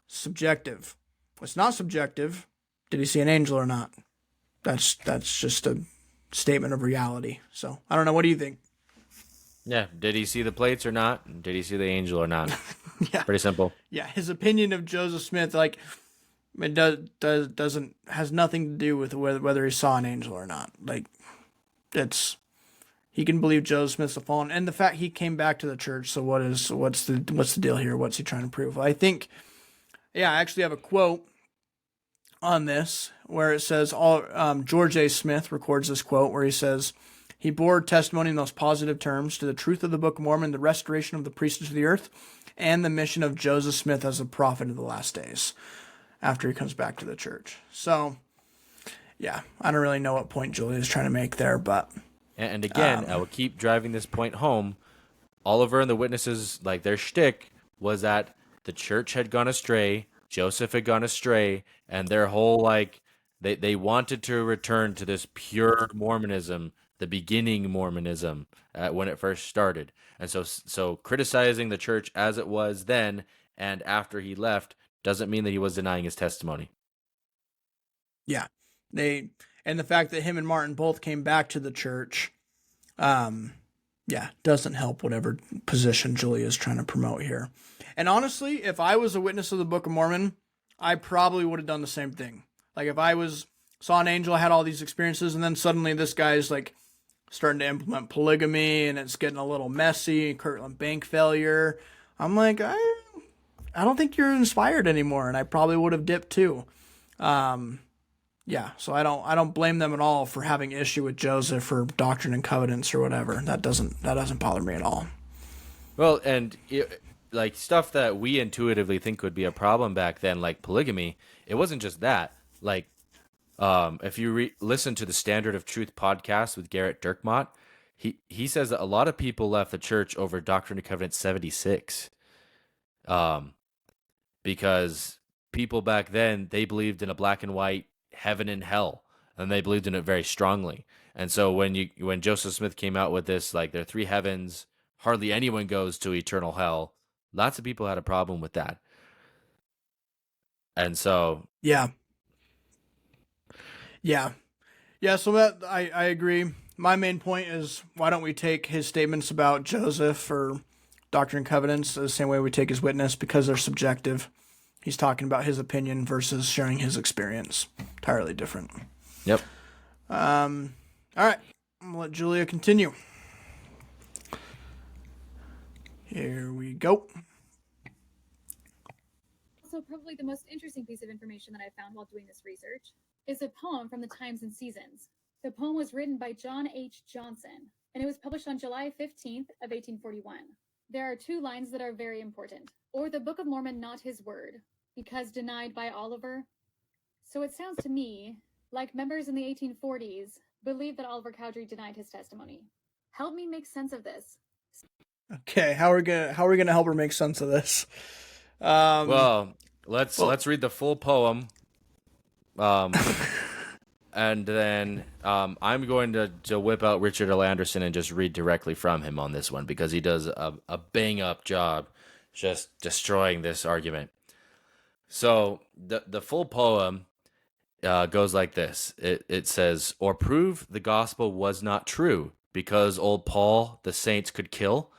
Subjective. What's not subjective, did he see an angel or not? That's just a statement of reality. So, I don't know. What do you think?
Yeah. Did he see the plates or not? Did he see the angel or not?
Yeah.
Pretty simple.
Yeah. His opinion of Joseph Smith, like, it has nothing to do with whether he saw an angel or not. Like, he can believe Joseph Smith's a fallen, and the fact he came back to the church. So what's the deal here? What's he trying to prove? I think, I actually have a quote on this where it says, George A. Smith records this quote where he says, he bore testimony in those positive terms to the truth of the Book of Mormon, the restoration of the priesthood of the earth, and the mission of Joseph Smith as a prophet of the last days after he comes back to the church. So, yeah, I don't really know what point Julia is trying to make there, but...
And again, I will keep driving this point home. Oliver and the witnesses, like, their shtick was that the church had gone astray, Joseph had gone astray, and their whole, like, they wanted to return to this pure Mormonism, the beginning Mormonism, when it first started. And so criticizing the church as it was then and after he left doesn't mean that he was denying his testimony.
Yeah. And the fact that him and Martin both came back to the church, doesn't help whatever position Julia is trying to promote here. And honestly, if I was a witness of the Book of Mormon, I probably would have done the same thing. Like, if I was saw an angel, I had all these experiences, and then suddenly this guy's like starting to implement polygamy, and it's getting a little messy. Kirtland bank failure. I'm like, I don't think you're inspired anymore, and I probably would have dipped too. Yeah, so I don't blame them at all for having issue with Joseph or Doctrine and Covenants or whatever. That doesn't bother me at all.
Well, and like stuff that we intuitively think would be a problem back then, like polygamy, it wasn't just that. Like, if you listen to the Standard of Truth podcast with Garrett Dirkmott, he says that a lot of people left the church over Doctrine and Covenants 76, because people back then, they believed in a black and white heaven and hell, and they believed in it very strongly. And so when Joseph Smith came out with this, like, there are three heavens, hardly anyone goes to eternal hell, lots of people had a problem with that. And so
Yeah. So that I agree. My main point is, why don't we take his statements about Joseph or Doctrine and Covenants the same way we take his witness, because they're subjective. He's talking about his opinion versus sharing his experience. Entirely different.
Yep.
All right. I'm gonna let Julia continue. Here we go.
Also, probably the most interesting piece of information that I found while doing this research is a poem from the Times and Seasons. The poem was written by John H. Johnson, and it was published on July 15th of 1841. There are two lines that are very important. Or the Book of Mormon not his word, because denied by Oliver. So it sounds to me like members in the 1840s believed that Oliver Cowdrey denied his testimony. Help me make sense of this.
Okay, how are we gonna help her make sense of this?
Well, let's read the full poem, and then I'm going to whip out Richard L. Anderson and just read directly from him on this one, because he does a bang up job just destroying this argument. So the full poem goes like this. It says, "Or prove the gospel was not true, because old Paul the saints could kill,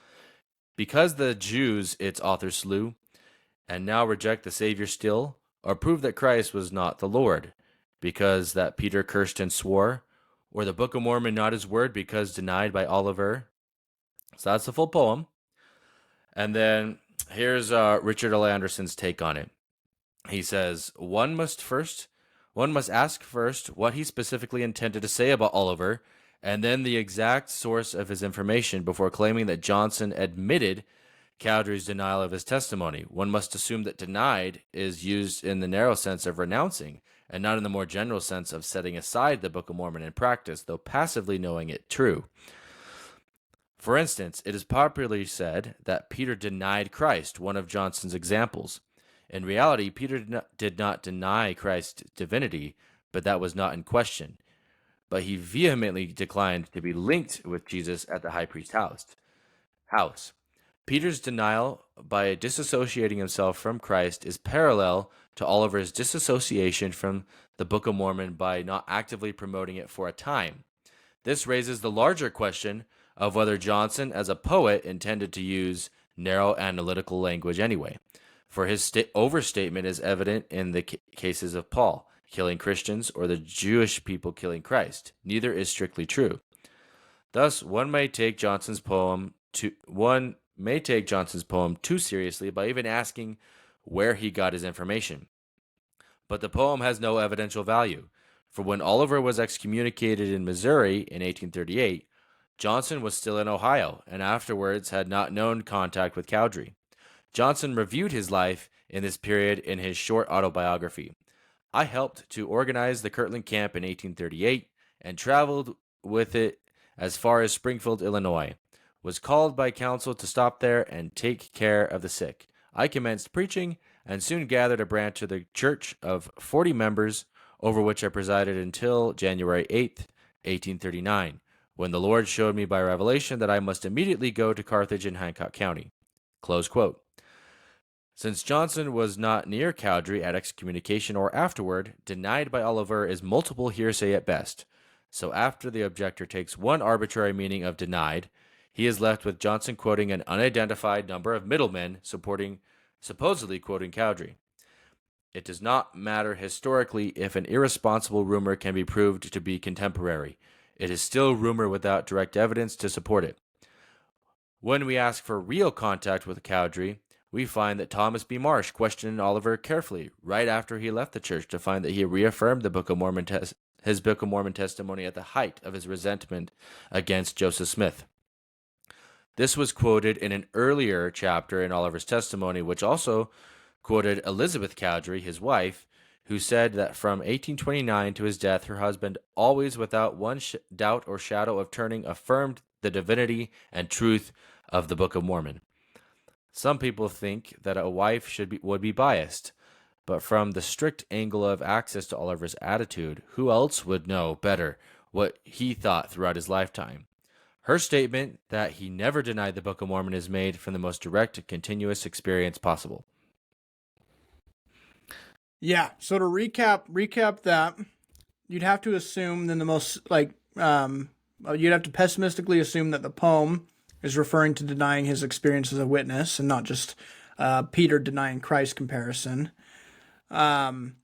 because the Jews its author slew, and now reject the Savior still, or prove that Christ was not the Lord, because that Peter cursed and swore, or the Book of Mormon not his word, because denied by Oliver." So that's the full poem. And then here's Richard L. Anderson's take on it. He says, one must ask first what he specifically intended to say about Oliver, and then the exact source of his information before claiming that Johnson admitted Cowdrey's denial of his testimony. One must assume that denied is used in the narrow sense of renouncing, and not in the more general sense of setting aside the Book of Mormon in practice, though passively knowing it true. For instance, it is popularly said that Peter denied Christ, one of Johnson's examples. In reality, Peter did not deny Christ's divinity, but that was not in question. But he vehemently declined to be linked with Jesus at the high priest's house. Peter's denial by disassociating himself from Christ is parallel to Oliver's disassociation from the Book of Mormon by not actively promoting it for a time. This raises the larger question of whether Johnson, as a poet, intended to use narrow analytical language anyway, for his overstatement is evident in the cases of Paul killing Christians or the Jewish people killing Christ. Neither is strictly true. Thus, one may take Johnson's poem too seriously by even asking where he got his information. But the poem has no evidential value, for when Oliver was excommunicated in Missouri in 1838, Johnson was still in Ohio, and afterwards had not known contact with Cowdrey. Johnson reviewed his life in this period in his short autobiography. I helped to organize the Kirtland camp in 1838 and traveled with it as far as Springfield, Illinois. Was called by council to stop there and take care of the sick. I commenced preaching and soon gathered a branch of the church of 40 members, over which I presided until January 8th, 1839, when the Lord showed me by revelation that I must immediately go to Carthage in Hancock County. Close quote. Since Johnson was not near Cowdrey at excommunication or afterward, denied by Oliver is multiple hearsay at best. So after the objector takes one arbitrary meaning of denied, he is left with Johnson quoting an unidentified number of middlemen supposedly quoting Cowdrey. It does not matter historically if an irresponsible rumor can be proved to be contemporary. It is still rumor without direct evidence to support it. When we ask for real contact with Cowdrey, we find that Thomas B. Marsh questioned Oliver carefully right after he left the church to find that he reaffirmed the his Book of Mormon testimony at the height of his resentment against Joseph Smith. This was quoted in an earlier chapter in Oliver's testimony, which also quoted Elizabeth Cowdrey, his wife, who said that from 1829 to his death, her husband, always without one doubt or shadow of turning, affirmed the divinity and truth of the Book of Mormon. Some people think that a wife would be biased, but from the strict angle of access to Oliver's attitude, who else would know better what he thought throughout his lifetime? Her statement that he never denied the Book of Mormon is made from the most direct and continuous experience possible.
Yeah. So to recap that, you'd have to assume then you'd have to pessimistically assume that the poem is referring to denying his experience as a witness and not just Peter denying Christ comparison. And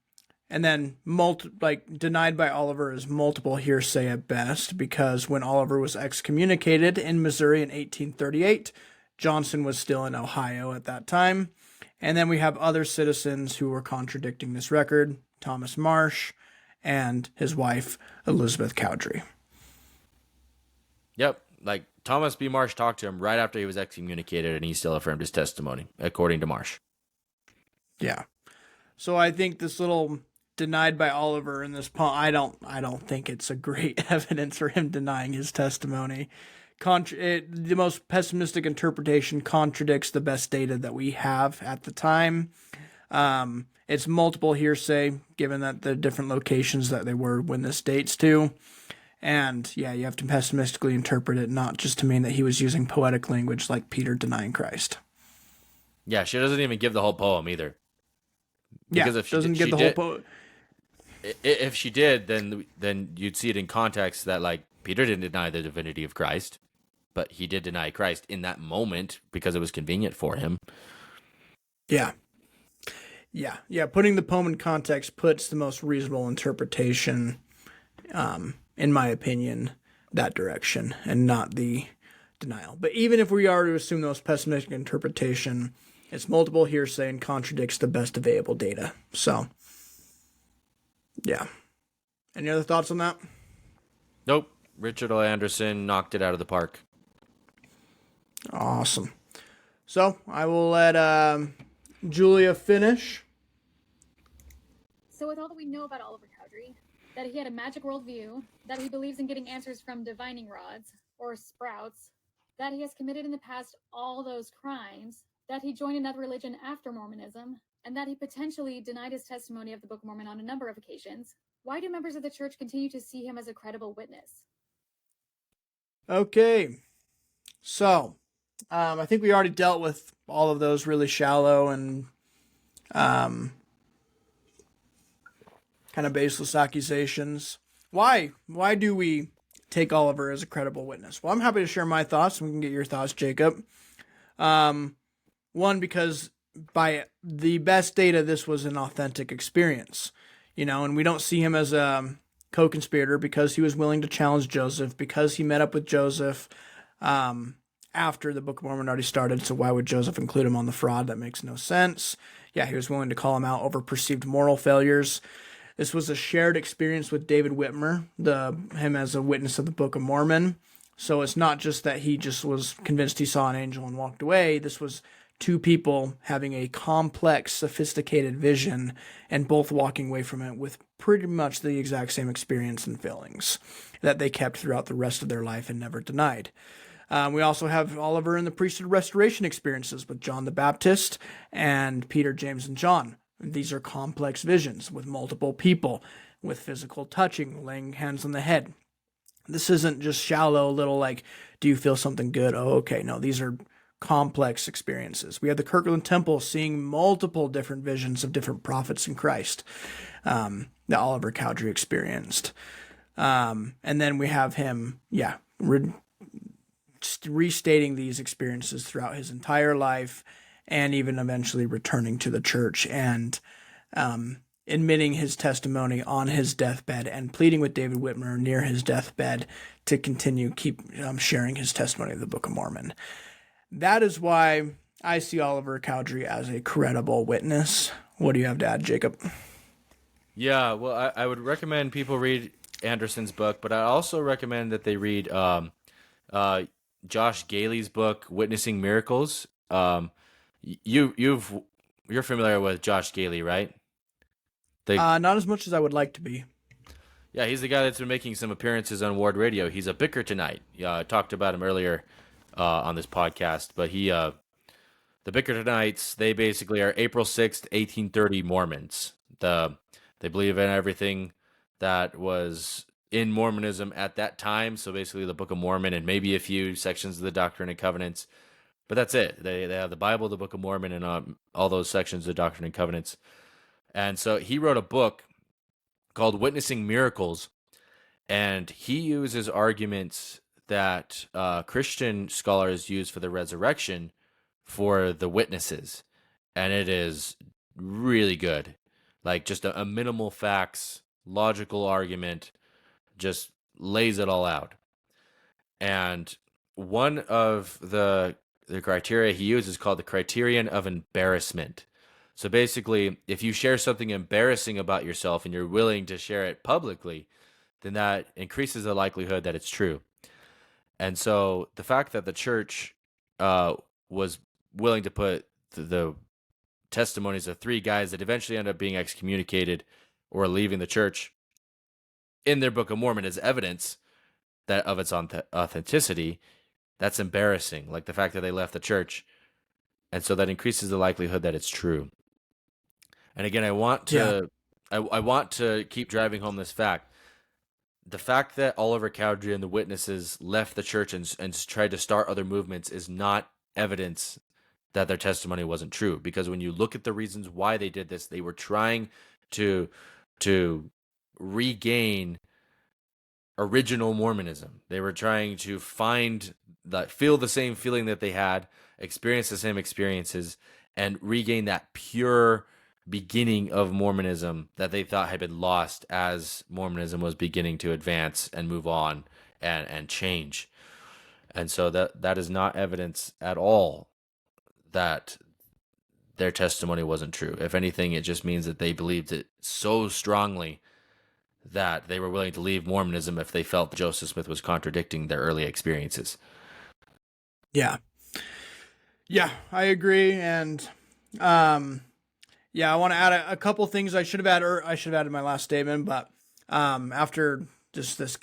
then denied by Oliver is multiple hearsay at best, because when Oliver was excommunicated in Missouri in 1838, Johnson was still in Ohio at that time. And then we have other citizens who were contradicting this record, Thomas Marsh and his wife, Elizabeth Cowdrey.
Yep, like Thomas B. Marsh talked to him right after he was excommunicated, and he still affirmed his testimony, according to Marsh.
Yeah. So I think this little denied by Oliver in this poem, I don't think it's a great evidence for him denying his testimony. The most pessimistic interpretation contradicts the best data that we have at the time. It's multiple hearsay, given that the different locations that they were when this dates to. And yeah, you have to pessimistically interpret it, not just to mean that he was using poetic language like Peter denying Christ.
Yeah, she doesn't even give the whole poem either. Because
if she doesn't get the whole poem.
If she did, then you'd see it in context that like Peter didn't deny the divinity of Christ, but he did deny Christ in that moment because it was convenient for him.
Yeah. Putting the poem in context puts the most reasonable interpretation, in my opinion, that direction and not the denial. But even if we are to assume the most pessimistic interpretation, it's multiple hearsay and contradicts the best available data. So, yeah. Any other thoughts on that?
Nope. Richard L. Anderson knocked it out of the park.
Awesome. So, I will let Julia finish.
So with all that we know about Oliver Cowdrey, that he had a magic worldview, that he believes in getting answers from divining rods, or sprouts, that he has committed in the past all those crimes, that he joined another religion after Mormonism, and that he potentially denied his testimony of the Book of Mormon on a number of occasions, why do members of the church continue to see him as a credible witness?
Okay. So, I think we already dealt with all of those really shallow and kind of baseless accusations. Why do we take Oliver as a credible witness? Well, I'm happy to share my thoughts, and we can get your thoughts, Jacob. One, because by the best data, this was an authentic experience, and we don't see him as a co-conspirator because he was willing to challenge Joseph, because he met up with Joseph after the Book of Mormon already started. So why would Joseph include him on the fraud? That makes no sense. Yeah, he was willing to call him out over perceived moral failures. This was a shared experience with David Whitmer, him as a witness of the Book of Mormon. So it's not just that he just was convinced he saw an angel and walked away. This was two people having a complex, sophisticated vision and both walking away from it with pretty much the exact same experience and feelings that they kept throughout the rest of their life and never denied. We also have Oliver and the priesthood restoration experiences with John the Baptist and Peter, James, and John. These are complex visions with multiple people, with physical touching, laying hands on the head. This isn't just shallow little do you feel something good? Oh, okay. No, these are complex experiences. We have the Kirkland Temple seeing multiple different visions of different prophets in Christ that Oliver Cowdrey experienced. And then we have him, restating these experiences throughout his entire life and even eventually returning to the church and admitting his testimony on his deathbed and pleading with David Whitmer near his deathbed to keep sharing his testimony of the Book of Mormon. That is why I see Oliver Cowdrey as a credible witness. What do you have to add, Jacob?
Yeah, well, I would recommend people read Anderson's book, but I also recommend that they read Josh Gailey's book, Witnessing Miracles. You're familiar with Josh Gailey, right?
Not as much as I would like to be.
Yeah, he's the guy that's been making some appearances on Ward Radio. He's a Bickertonite. Yeah, I talked about him earlier on this podcast, but the Bickertonites, they basically are April 6th, 1830 Mormons. They believe in everything that was in Mormonism at that time, so basically the Book of Mormon and maybe a few sections of the Doctrine and Covenants, but that's it. They have the Bible, the Book of Mormon, and all those sections of the Doctrine and Covenants. And so he wrote a book called Witnessing Miracles, and he uses arguments that Christian scholars use for the resurrection for the witnesses, and it is really good. Like just a minimal facts, logical argument, just lays it all out. And one of the criteria he uses is called the criterion of embarrassment. So basically, if you share something embarrassing about yourself and you're willing to share it publicly, then that increases the likelihood that it's true. And so the fact that the church was willing to put the testimonies of 3 guys that eventually end up being excommunicated or leaving the church in their Book of Mormon as evidence that of its authenticity, that's embarrassing. Like the fact that they left the church. And so that increases the likelihood that it's true. And again, I want to keep driving home this fact. The fact that Oliver Cowdrey and the witnesses left the church and tried to start other movements is not evidence that their testimony wasn't true. Because when you look at the reasons why they did this, they were trying to regain original Mormonism. They were trying to feel the same feeling that they had, experience the same experiences, and regain that pure beginning of Mormonism that they thought had been lost as Mormonism was beginning to advance and move on and change. And so that is not evidence at all that their testimony wasn't true. If anything, it just means that they believed it so strongly that they were willing to leave Mormonism if they felt Joseph Smith was contradicting their early experiences.
Yeah, I agree. And I want to add a couple things I should have added in my last statement, but after just this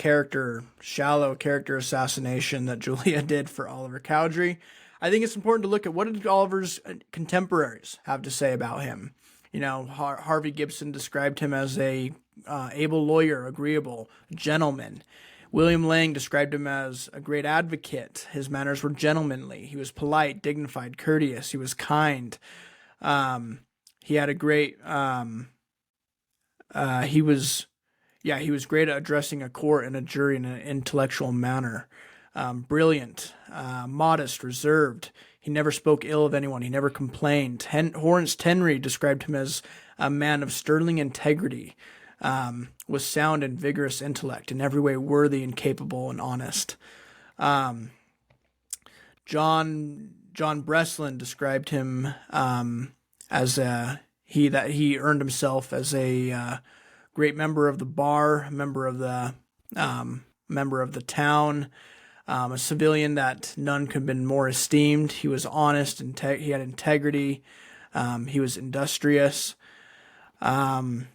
shallow character assassination that Julia did for Oliver Cowdrey, I think it's important to look at what did Oliver's contemporaries have to say about him. You know, Harvey Gibson described him as a able lawyer, agreeable, gentleman. William Lang described him as a great advocate. His manners were gentlemanly. He was polite, dignified, courteous. He was kind. He had a great. He was great at addressing a court and a jury in an intellectual manner. Brilliant, modest, reserved. He never spoke ill of anyone. He never complained. Horace Tenry described him as a man of sterling integrity, with sound and vigorous intellect, in every way worthy and capable and honest. John Breslin described him as he earned himself as a great member of the bar, member of the town. A civilian that none could have been more esteemed. He was honest, and he had integrity. He was industrious. David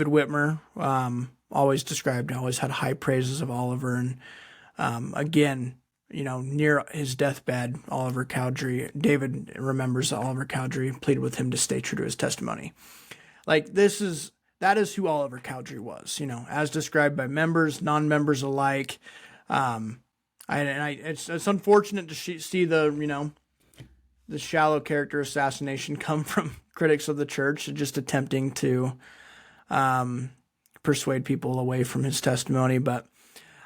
Whitmer always had high praises of Oliver. And again, near his deathbed, David remembers that Oliver Cowdrey pleaded with him to stay true to his testimony. That is who Oliver Cowdrey was, as described by members, non-members alike. It's unfortunate to see the shallow character assassination come from critics of the church, just attempting to persuade people away from his testimony. But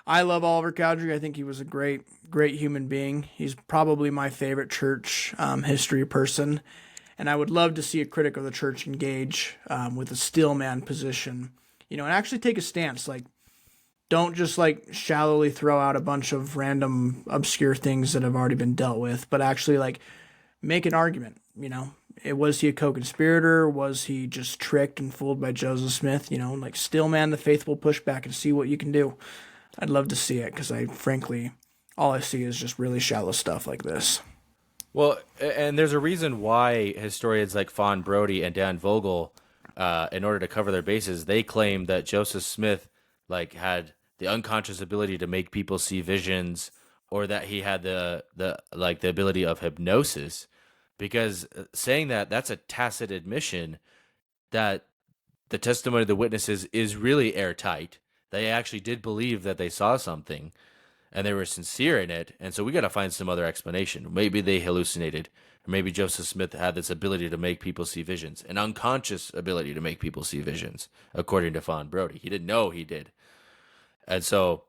I love Oliver Cowdrey. I think he was a great human being. He's probably my favorite church history person. And I would love to see a critic of the church engage with a still man position, and actually take a stance. Like, don't just like shallowly throw out a bunch of random obscure things that have already been dealt with, but actually like make an argument. Was he a co-conspirator? Was he just tricked and fooled by Joseph Smith? Like, still man the faithful, push back and see what you can do. I'd love to see it, because frankly, all I see is just really shallow stuff like this.
Well, and there's a reason why historians like Fawn Brody and Dan Vogel, in order to cover their bases, they claim that Joseph Smith had the unconscious ability to make people see visions, or that he had the ability of hypnosis, because saying that's a tacit admission that the testimony of the witnesses is really airtight. They actually did believe that they saw something, and they were sincere in it. And so we got to find some other explanation. Maybe they hallucinated, or maybe Joseph Smith had this ability to make people see visions, an unconscious ability to make people see visions, according to Fawn Brody. He didn't know he did. And so,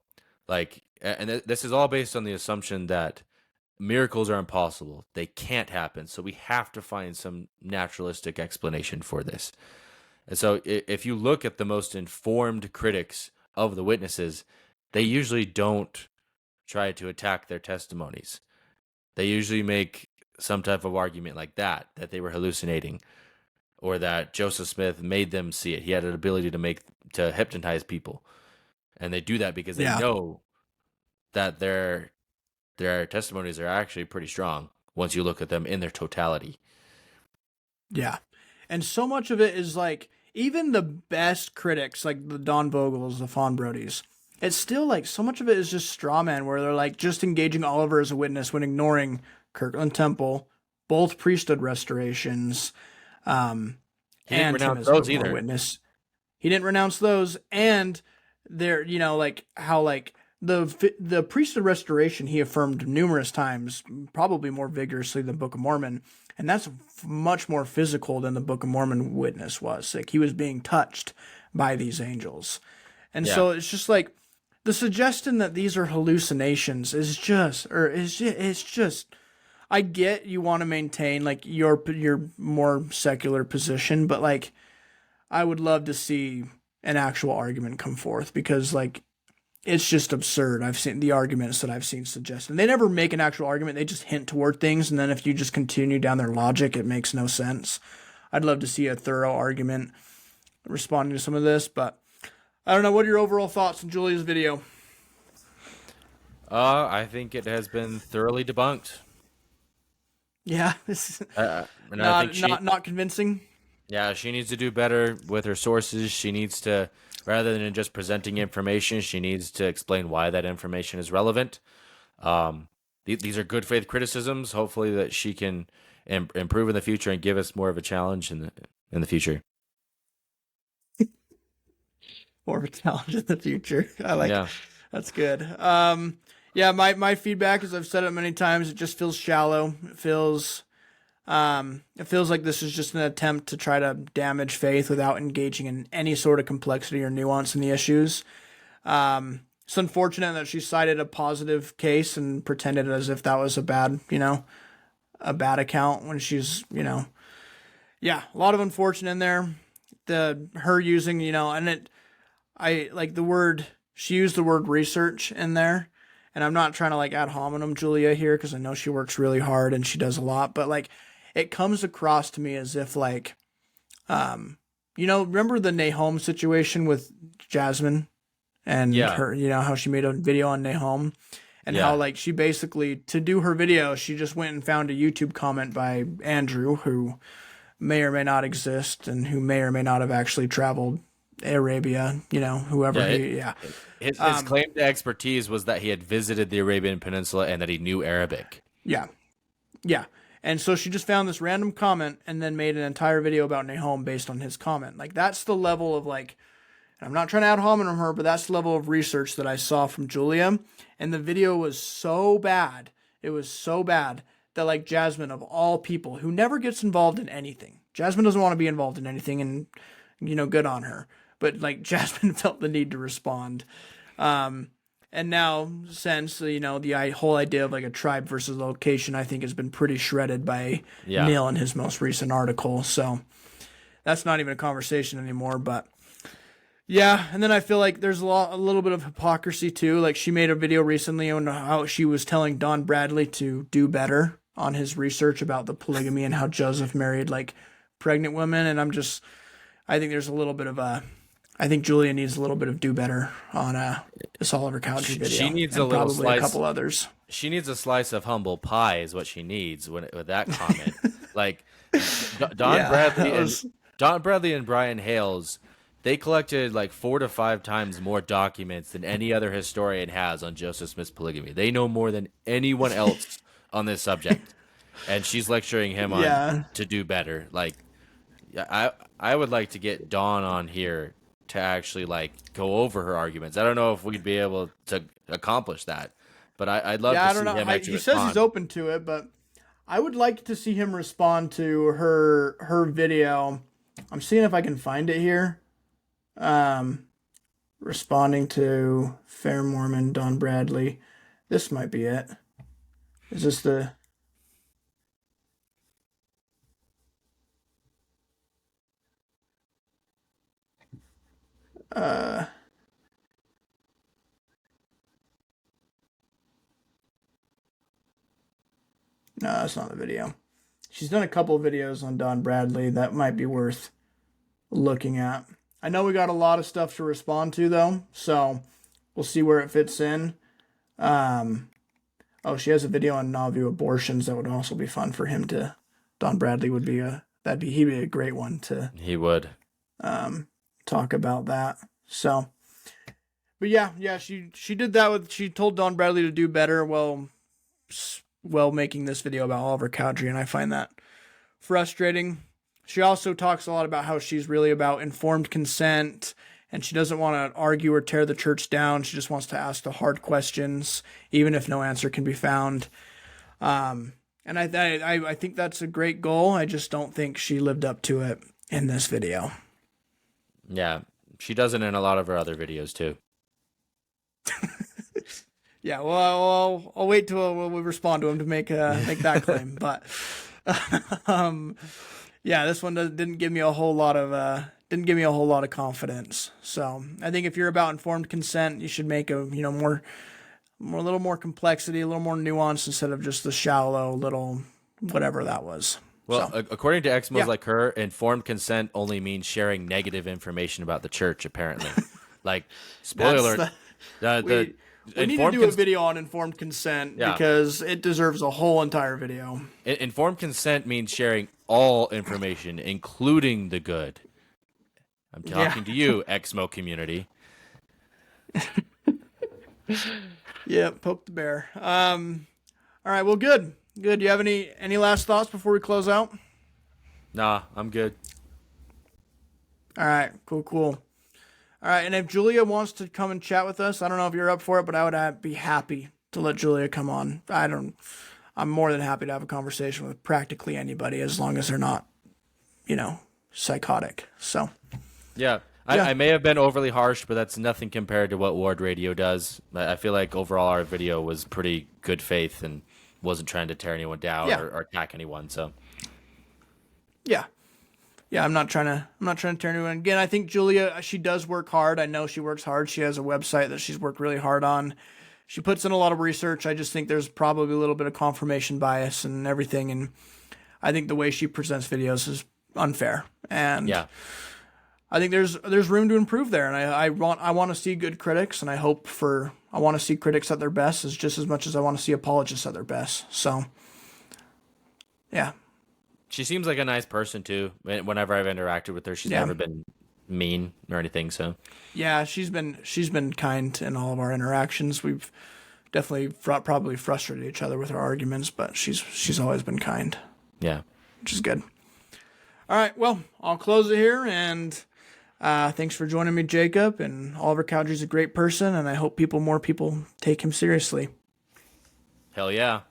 this is all based on the assumption that miracles are impossible. They can't happen. So we have to find some naturalistic explanation for this. And so if you look at the most informed critics of the witnesses, they usually don't try to attack their testimonies. They usually make some type of argument like that they were hallucinating, or that Joseph Smith made them see it. He had an ability to hypnotize people. And they do that because they know that their testimonies are actually pretty strong once you look at them in their totality.
Yeah. And so much of it is like, even the best critics, like the Don Vogels, the Fawn Brodys, it's still like so much of it is just straw man, where they're like just engaging Oliver as a witness when ignoring Kirkland Temple, both priesthood restorations, and him as a witness. He didn't renounce those, and they're how the priesthood restoration he affirmed numerous times, probably more vigorously than Book of Mormon, and that's much more physical than the Book of Mormon witness was. Like, he was being touched by these angels, and so it's just like the suggestion that these are hallucinations is just. I get you want to maintain like your more secular position, but like, I would love to see an actual argument come forth, because like, it's just absurd. I've seen the arguments that I've seen suggested. They never make an actual argument. They just hint toward things. And then if you just continue down their logic, it makes no sense. I'd love to see a thorough argument responding to some of this, but I don't know. What are your overall thoughts on Julia's video?
I think it has been thoroughly debunked.
Yeah. Not convincing.
Yeah, she needs to do better with her sources. She needs to, rather than just presenting information, she needs to explain why that information is relevant. These are good faith criticisms. Hopefully that she can improve in the future and give us more of a challenge in the future.
More of a challenge in the future. I like it. That's good. My feedback, as I've said it many times, it just feels shallow. It feels like this is just an attempt to try to damage faith without engaging in any sort of complexity or nuance in the issues. It's unfortunate that she cited a positive case and pretended as if that was a bad account when she's, a lot of unfortunate in there. Her using, I like the word, she used the word research in there. And I'm not trying to like ad hominem Julia here, because I know she works really hard and she does a lot, but like, it comes across to me as if like, remember the Nahum situation with Jasmine and her, how she made a video on Nahum, and how like she basically, to do her video, she just went and found a YouTube comment by Andrew, who may or may not exist and who may or may not have actually traveled Arabia, whoever.
His claim to expertise was that he had visited the Arabian Peninsula and that he knew Arabic.
Yeah. And so she just found this random comment and then made an entire video about Nahum based on his comment. Like, that's the level of like, I'm not trying to ad hominem her, but that's the level of research that I saw from Julia. And the video was so bad. It was so bad that like Jasmine, of all people, who never gets involved in anything. Jasmine doesn't want to be involved in anything, and, good on her. But like Jasmine felt the need to respond. And And now, since the whole idea of like a tribe versus location, I think has been pretty shredded by
Yeah.
Neil in his most recent article. So that's not even a conversation anymore. But yeah, and then I feel like there's a little bit of hypocrisy too. Like she made a video recently on how she was telling Don Bradley to do better on his research about the polygamy and how Joseph married like pregnant women. And I think there's a little bit of I think Julia needs a little bit of do better on this Oliver Cowdrey video.
She needs
and
a little
probably
slice.
a couple others.
She needs a slice of humble pie, is what she needs with that comment. Like Don Bradley and Brian Hales, they collected like 4 to 5 times more documents than any other historian has on Joseph Smith's polygamy. They know more than anyone else on this subject, and she's lecturing him on to do better. Like, I would like to get Dawn on here to actually like go over her arguments. I don't know if we'd be able to accomplish that, but I'd love to see him actually
he says he's open to it, but I would like to see him respond to her video. I'm seeing if I can find it here. Responding to Fair Mormon Don Bradley. This might be it. Is this the... No, that's not the video. She's done a couple of videos on Don Bradley that might be worth looking at. I know we got a lot of stuff to respond to though, so we'll see where it fits in. She has a video on Nauvoo abortions that would also be fun for him to. Don Bradley would be he'd be a great one to.
He would.
Talk about that. So, but yeah, she did that she told Don Bradley to do better while making this video about Oliver Cowdrey, and I find that frustrating. She also talks a lot about how she's really about informed consent, and she doesn't want to argue or tear the church down. She just wants to ask the hard questions, even if no answer can be found. And I think that's a great goal. I just don't think she lived up to it in this video.
Yeah, she does it in a lot of her other videos too.
Yeah, well, I'll wait till we respond to him to make that claim. But yeah, this one didn't give me a whole lot of confidence. So I think if you're about informed consent, you should make a little more complexity, a little more nuance instead of just the shallow little whatever that was.
Well, according to Exmos like her, informed consent only means sharing negative information about the church, apparently. Like, spoiler alert.
We need to do a video on informed consent because it deserves a whole entire video.
Informed consent means sharing all information, including the good. I'm talking to you, Exmo community.
Yeah, poke the bear. All right, well, good. Do you have any last thoughts before we close out?
Nah, I'm good.
All right, cool. All right, and if Julia wants to come and chat with us, I don't know if you're up for it, but I would be happy to let Julia come on. I'm more than happy to have a conversation with practically anybody as long as they're not, psychotic. So,
yeah. I may have been overly harsh, but that's nothing compared to what Ward Radio does. I feel like overall our video was pretty good faith and wasn't trying to tear anyone down or attack anyone. So, yeah, I'm not trying to tear anyone. Again, I think Julia, she does work hard. I know she works hard. She has a website that she's worked really hard on. She puts in a lot of research. I just think there's probably a little bit of confirmation bias and everything. And I think the way she presents videos is unfair. And I think there's room to improve there. And I want to see good critics, and I want to see critics at their best just as much as I want to see apologists at their best. So, yeah. She seems like a nice person too. Whenever I've interacted with her, she's never been mean or anything. So, yeah,
she's been kind in all of our interactions. We've definitely probably frustrated each other with our arguments, but she's always been kind.
Yeah,
which is good. All right, well, I'll close it here, and thanks for joining me, Jacob. And Oliver Cowdrey's a great person, and I hope more people take him seriously.
Hell yeah.